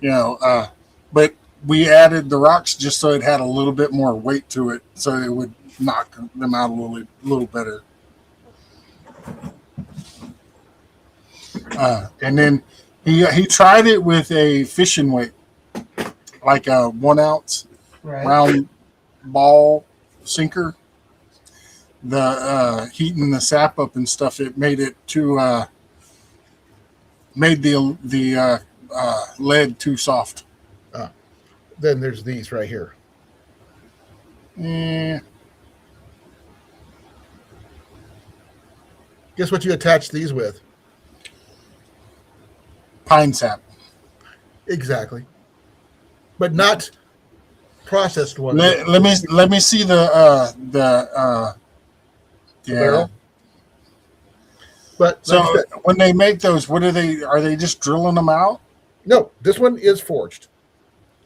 But we added the rocks just so it had a little bit more weight to it, so it would knock them out a little better. And then he tried it with a fishing weight, like a 1 ounce round ball sinker. The heating the sap up and stuff, it made it too made the lead too soft. Then there's these right here. Eh, Guess what you attach these with? pine sap. Exactly. But not processed ones. Let me see the barrel? But So like I said, when they make those, what are they just drilling them out? no, this one is forged.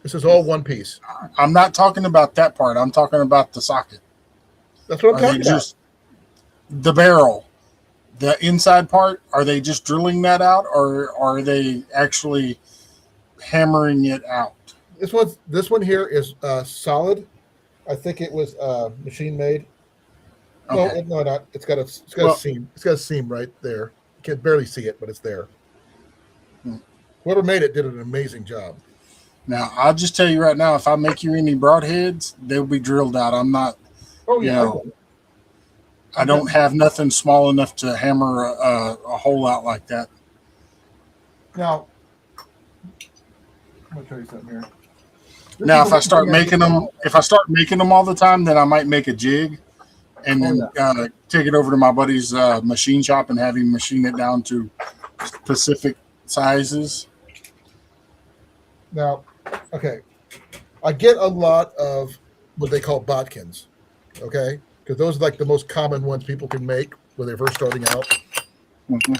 This is all one piece. I'm not talking about that part. I'm talking about the socket. That's what I'm Are they talking about. just the barrel, the inside part? Are they just drilling that out, or are they actually hammering it out? This one here is solid. I think it was machine made. Okay. No, not. It's got a Well- seam. It's got a seam right there. You can barely see it, but it's there. Hmm. Whoever made it did an amazing job. Now, I'll just tell you right now, if I make you any broadheads, they'll be drilled out. I'm not. Oh You yeah, know, I don't have nothing small enough to hammer a hole out like that. now I'm gonna show you something here. This Now, is if I the- start making them all the time, then I might make a jig, and then take it over to my buddy's machine shop and have him machine it down to specific sizes. Now, okay, I get a lot of what they call botkins, okay, because those are like the most common ones people can make when they're first starting out, Mhm.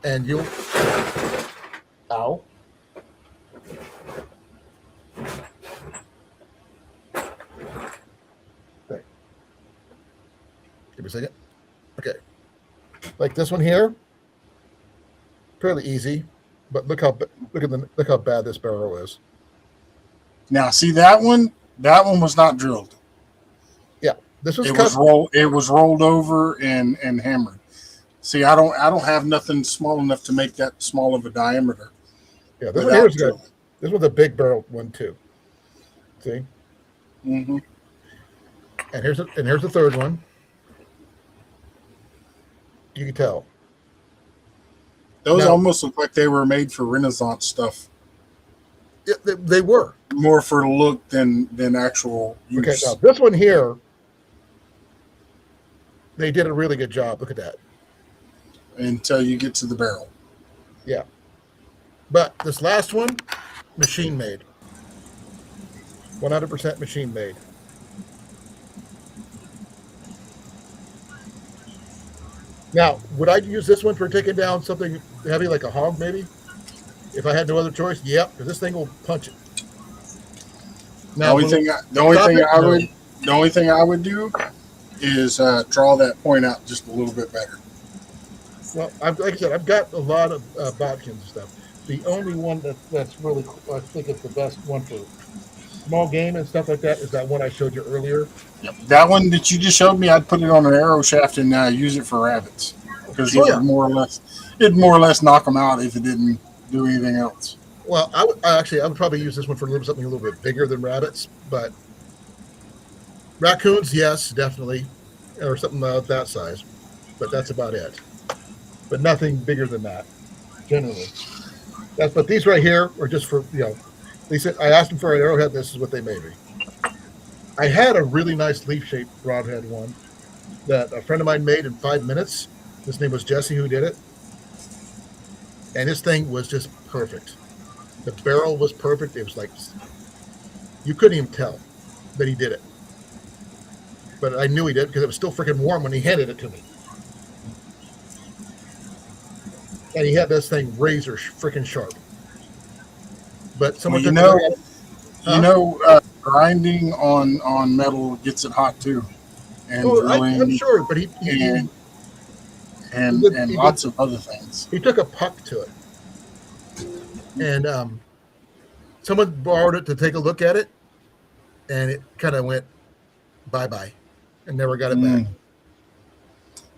and you, ow. Okay. Give me a second. Okay, like this one here, fairly easy, but look how bad this barrel is. Now, see that one? That one was not drilled. This was It cut. was rolled over and hammered. See, I don't have nothing small enough to make that small of a diameter. Yeah, this one without here's good. drilling. This one's a big barrel one too. See, Mm-hmm. and here's the third one. You can tell. Those Now, almost look like they were made for Renaissance stuff, they were more for look than actual okay. use. Now this one here, they did a really good job. Look at that. Until you get to the barrel. Yeah, but this last one, machine made, 100% machine made. Now, would I use this one for taking down something heavy like a hog, maybe? If I had no other choice, yep, because this thing will punch it. The only thing I would do is draw that point out just a little bit better. Well, like I said, I've got a lot of bodkins and stuff. The only one that's really, I think it's the best one for small game and stuff like that is that one I showed you earlier. Yep. That one that you just showed me, I'd put it on an arrow shaft and use it for rabbits because it would more or less knock them out if it didn't do anything else. Well, I would probably use this one for something a little bit bigger than rabbits, but raccoons, yes, definitely, or something of that size. But that's about it. But nothing bigger than that, generally. But these right here are just for They said I asked them for an arrowhead. This is what they made me. I had a really nice leaf-shaped broadhead one that a friend of mine made in 5 minutes. His name was Jesse, who did it, and this thing was just perfect. The barrel was perfect. It was like you couldn't even tell that he did it, but I knew he did because it was still freaking warm when he handed it to me. And he had this thing razor freaking sharp. But someone grinding on metal gets it hot too, and drilling. I'm sure, but he lots of other things. He took a puck to it, and someone borrowed it to take a look at it, and it kind of went bye-bye and never got it back.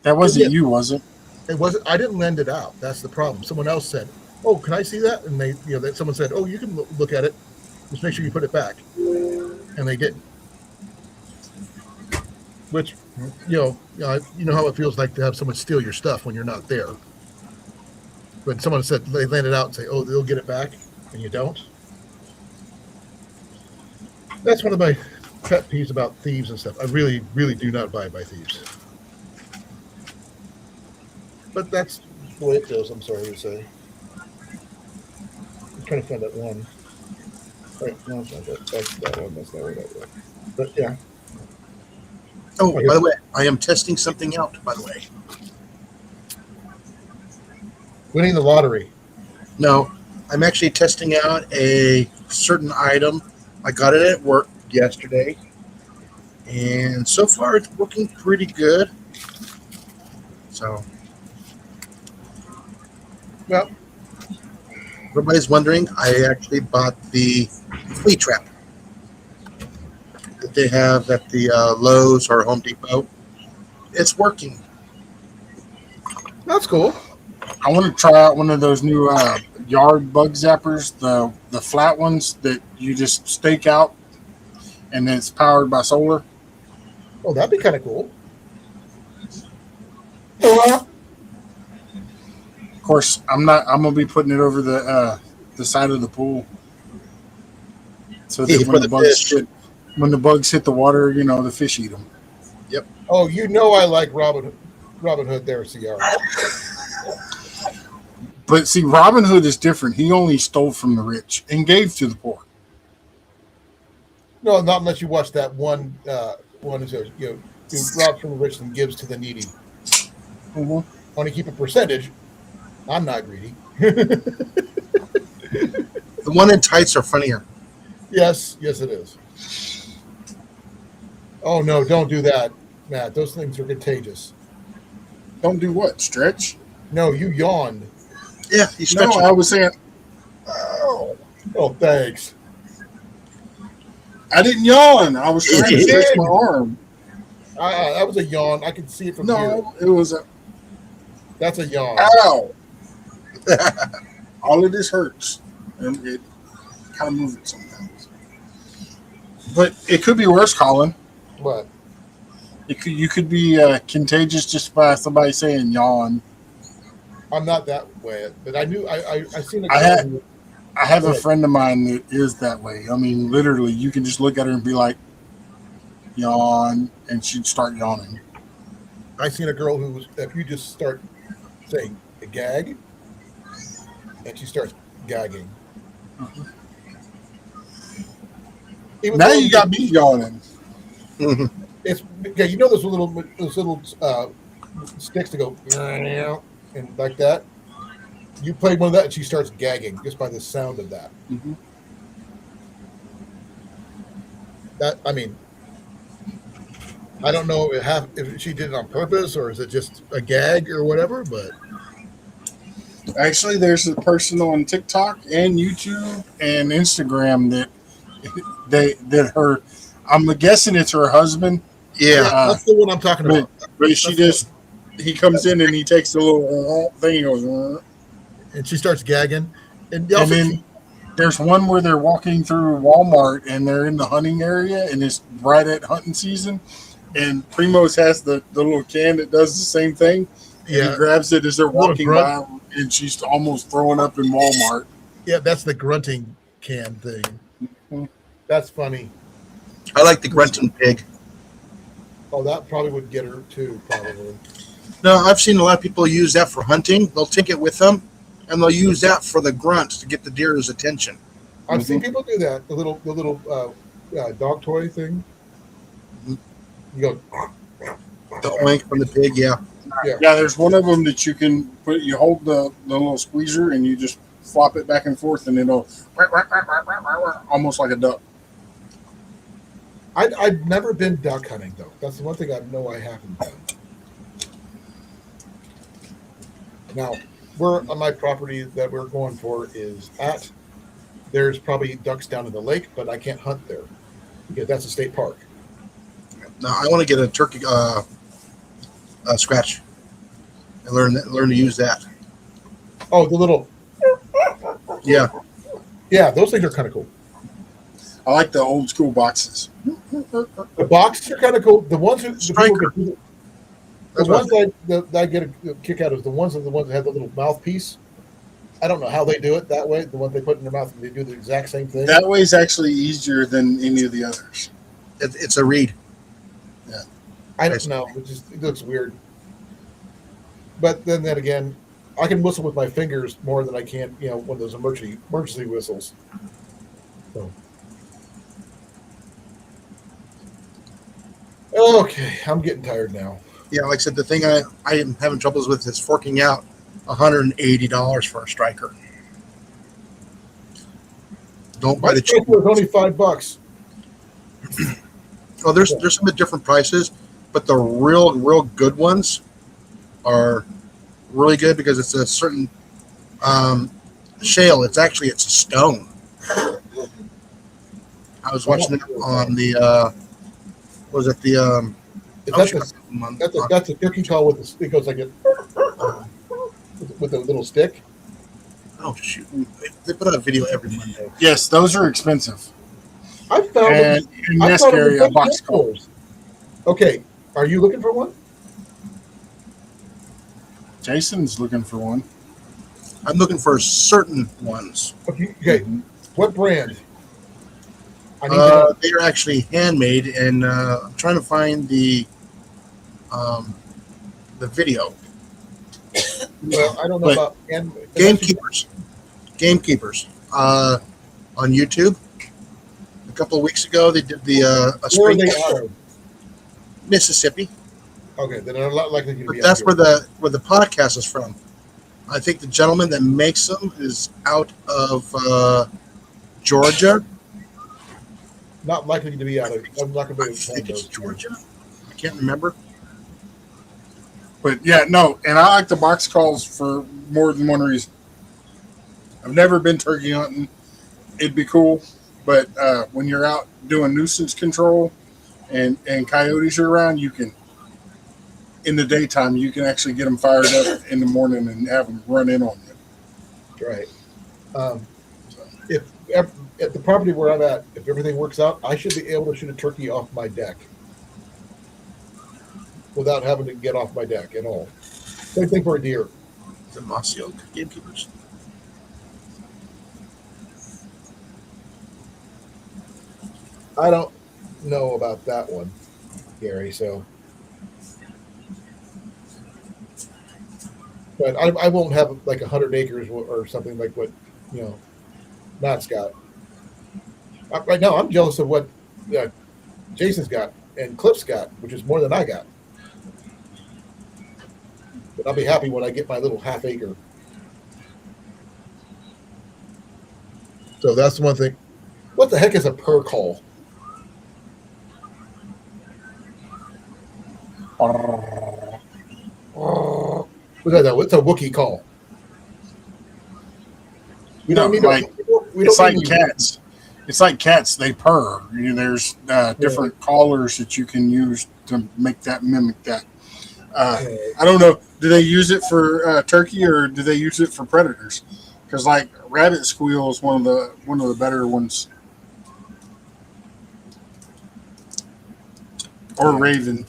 That wasn't you, was it? It wasn't. I didn't lend it out. That's the problem. Someone else said, "Oh, can I see that?" And they, someone said, "Oh, you can look at it. Just make sure you put it back." And they didn't. Which, you know how it feels like to have someone steal your stuff when you're not there. When someone said they lend it out and say, "Oh, they'll get it back," and you don't. That's one of my pet peeves about thieves and stuff. I really, really do not abide by thieves. But that's the way it goes, I'm sorry to say. I'm trying to find that one. Right, no, it's not that. That's that one. That's not that one. But yeah. Oh, by the way, I am testing something out, by the way. Winning the lottery. No, I'm actually testing out a certain item. I got it at work yesterday. And so far, it's working pretty good. So, well, everybody's wondering, I actually bought the flea trap that they have at the Lowe's or Home Depot. It's working. That's cool. I want to try out one of those new yard bug zappers, the flat ones that you just stake out, and then it's powered by solar. Oh, that'd be kind of cool. Of course, I'm gonna be putting it over the side of the pool, so that when the bugs hit the water, the fish eat them. Yep. Oh, I like Robin Hood there, Ciara. But see, Robin Hood is different. He only stole from the rich and gave to the poor. No, not unless you watch that one that says, who robs from the rich and gives to the needy. Mm-hmm. I want to keep a percentage. I'm not greedy. The one in tights are funnier. Yes, it is. Oh, no, don't do that, Matt. Those things are contagious. Don't do what? Stretch? No, you yawned. Yeah, you stretch. No, I was saying. Oh, thanks. I didn't yawn. I was trying to stretch my arm. That was a yawn. I could see it from here. No, it was a. That's a yawn. Ow! All of this hurts. and it kind of moves it sometimes. But it could be worse, Colin. What? You could be contagious just by somebody saying yawn. I'm not that way, but I knew I seen a I girl. had- I have a Right. friend of mine that is that way. I mean, literally, you can just look at her and be like, yawn, and she'd start yawning. I seen a girl who was, if you just start saying a gag, and she starts gagging. Even Now though you got me yawning. it's yeah, you know those little sticks to go and like that. You play one of that, and she starts gagging just by the sound of that. Mhm. That I mean, I don't know if she did it on purpose or is it just a gag or whatever. But Actually, there's a person on TikTok and YouTube and Instagram that her. I'm guessing it's her husband, Yeah. that's the one I'm talking but about. she just he comes in and he takes a little thing and goes. And she starts gagging, and And also then there's one where they're walking through Walmart and they're in the hunting area and it's right at hunting season. And Primos has the little can that does the same thing. And he grabs it as they're Little walking by grunt. him, and she's almost throwing up in Walmart. yeah, that's the grunting can thing. Mhm. That's funny. I like the grunting pig. Oh, that probably would get her too, probably. No, I've seen a lot of people use that for hunting. They'll take it with them, and they'll use that for the grunts to get the deer's attention. I've seen people do that. The little dog toy thing. Mhm. You go, The oink from the pig, yeah. Yeah, there's one of them that you hold the little squeezer and you just flop it back and forth and it'll almost like a duck. I've never been duck hunting though. That's the one thing I know I haven't done. Now, we're on my property that we're going for is at. There's probably ducks down in the lake, but I can't hunt there because that's a state park. Now I want to get a turkey scratch and learn to use that. Oh, the little Yeah, those things are kind of cool. I like the old school boxes. The boxes are kind of cool. The ones who Striker. the That's ones that I get a kick out of the ones that have the little mouthpiece. I don't know how they do it that way. The one they put in their mouth and they do the exact same thing. That way is actually easier than any of the others. it's a reed. I don't know. It looks weird. But then again, I can whistle with my fingers more than I can, one of those emergency whistles. So. Okay, I'm getting tired now. Yeah, like I said, the thing I am having troubles with is forking out $180 for a striker. Don't buy My the striker cheap. was only $5. Oh, there's some at different prices, but the real good ones are really good because it's a certain shale. It's a stone. I was watching it on the was it the That's a turkey call with it goes like it with a little stick. oh shoot, they put out a video every Monday. Yes, those are expensive. I found And in I this found them area, a in box thrift call. stores. Okay, are you looking for one? Jason's looking for one. I'm looking for certain ones. Okay, what brand? I need to know. They are actually handmade, and I'm trying to find the video. Well, I don't know But- about Gamekeepers on YouTube. A couple of weeks ago, they did the a Where are spring they out of? Mississippi, Okay, then they're not likely to but be. that's out where the podcast is from. I think the gentleman that makes them is out of Georgia. not likely to be out of. I'm not going to I be able to think find it's those. Georgia. I can't remember. But yeah, no, and I like the box calls for more than one reason. I've never been turkey hunting. It'd be cool, but when you're out doing nuisance control and coyotes are around, you can, in the daytime, you can actually get them fired up in the morning and have them run in on you. Right. if at the property where I'm at, if everything works out, I should be able to shoot a turkey off my deck without having to get off my deck at all. Same thing for a deer. The Mossy Oak Gamekeepers. I don't know about that one, Gary. So, but I won't have like 100 acres or something like what Matt's got. Right now, I'm jealous of what Jason's got and Cliff's got, which is more than I got. But I'll be happy when I get my little half acre. So that's one thing. What the heck is a purr call? What's that? What's a Wookiee call? We don't need like we it's don't like need cats. It's like cats. They purr. There's different callers that you can use to make that mimic that. I don't know. Do they use it for turkey or do they use it for predators? Because like rabbit squeal is one of the better ones. Or raven.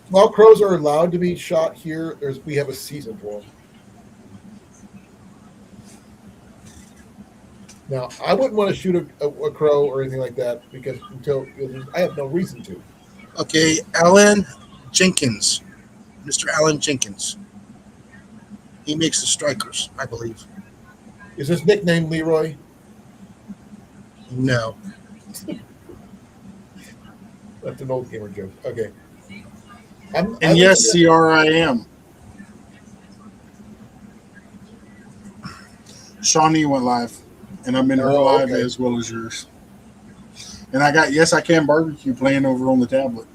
While crows are allowed to be shot here, we have a season for them. Now, I wouldn't want to shoot a crow or anything like that because I have no reason to. Okay, Alan Jenkins. Mr. Alan Jenkins. He makes the strikers, I believe. Is his nickname Leroy? No. That's an old gamer joke. Okay. And yes, CRIM. Shawnee went live, and I'm in her live as well as yours. And I got Yes I Can Barbecue playing over on the tablet.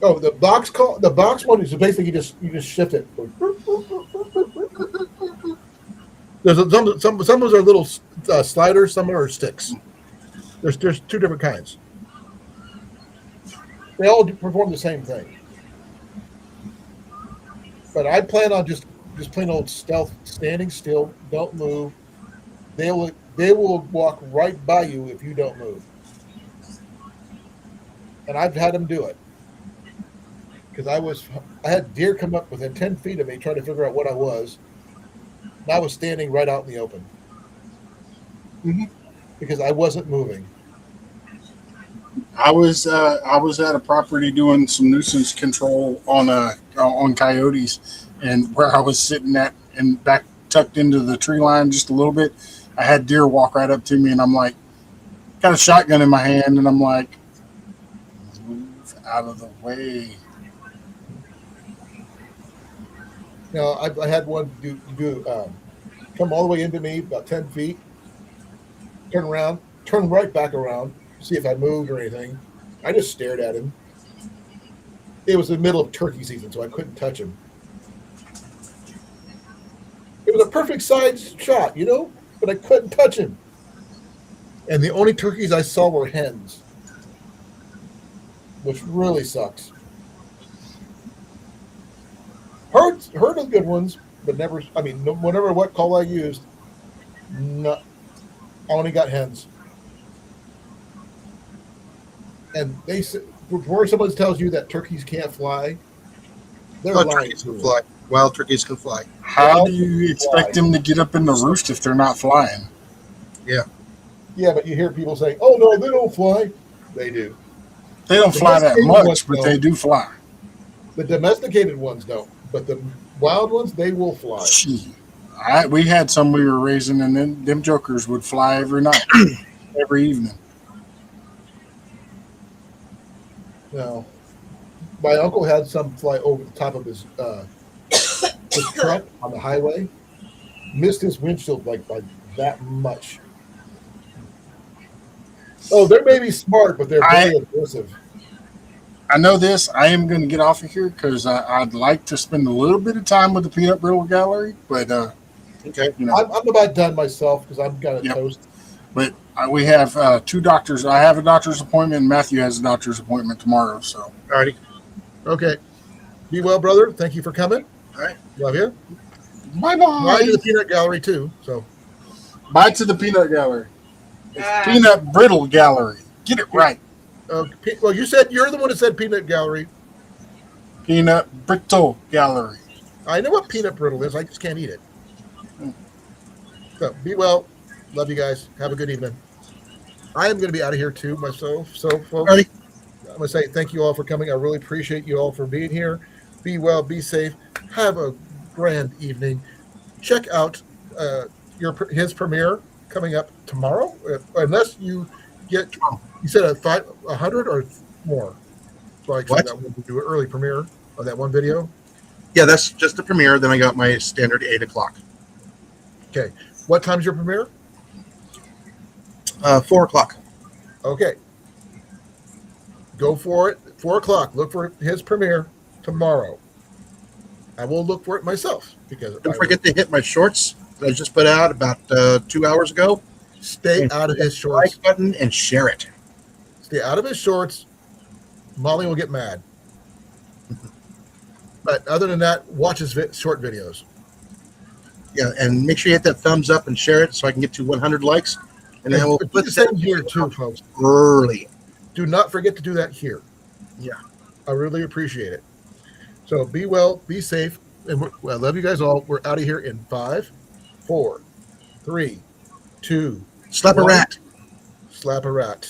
Oh, the box one is basically you just shift it. There's some of those are little sliders, some are sticks. There's two different kinds. They all perform the same thing. But I plan on just plain old stealth, standing still, don't move. They will walk right by you if you don't move. And I've had them do it. Because I had deer come up within 10 feet of me trying to figure out what I was. And I was standing right out in the open. Mm-hmm. Because I wasn't moving. I was at a property doing some nuisance control on coyotes, and where I was sitting at and back tucked into the tree line just a little bit, I had deer walk right up to me, and I'm like, got a shotgun in my hand, and I'm like, move out of the way. Now I had one come all the way into me about 10 feet, turn around, turn right back around, see if I moved or anything. I just stared at him. It was the middle of turkey season, so I couldn't touch him. It was a perfect size shot, but I couldn't touch him. And the only turkeys I saw were hens, which really sucks. Heard of good ones, but never. I mean, whatever what call I used, no, I only got hens. And they said before someone tells you that turkeys can't fly, they're lying. Turkeys can fly. Wild turkeys can fly. How do you expect them to get up in the roost if they're not flying? Yeah. Yeah, but you hear people say, "Oh no, they don't fly." They do. They don't fly that much, but they do fly. The domesticated ones don't, but the wild ones, they will fly. Gee, we had some we were raising, and then them jokers would fly every night, every evening. No, my uncle had some fly over the top of his truck on the highway. Missed his windshield like by that much. Oh, they may be smart, but they're very aggressive. I know this. I am going to get off of here because I'd like to spend a little bit of time with the Peanut Brittle Gallery, but okay, I'm about done myself because I'm kind of toast. But we have two doctors. I have a doctor's appointment, and Matthew has a doctor's appointment tomorrow. So, alrighty. Okay. Be well, brother. Thank you for coming. All right. Love you. Bye Bye to the bye. peanut gallery too. So Bye to the peanut gallery. It's Ah. peanut brittle gallery. Get it right. well, you said you're the one that said peanut gallery. Peanut brittle gallery. I know what peanut brittle is. I just can't eat it. So be well. Love you guys. Have a good evening. I am going to be out of here too myself. So, folks, Alrighty. I'm going to say thank you all for coming. I really appreciate you all for being here. Be well. Be safe. Have a grand evening. Check out his premiere coming up tomorrow, unless you get. You said 100 or more. So I What? that one to do an early premiere of that one video. Yeah, that's just the premiere. Then I got my standard 8 o'clock. Okay. What time's your premiere? 4 o'clock. Okay. Go for it. 4 o'clock. Look for his premiere tomorrow. I will look for it myself because Don't forget to hit my shorts that I just put out about 2 hours ago. Stay out of his shorts. Like button and share it. Stay out of his shorts. Molly will get mad. But other than that, watch his short videos. Yeah, and make sure you hit that thumbs up and share it so I can get to 100 likes. And then we'll do put the that same here too, folks. early. Do not forget to do that here. Yeah. I really appreciate it. So be well, be safe, and I love you guys all. We're out of here in 5, 4, 3, 2. Slap a 1. rat. Slap a rat.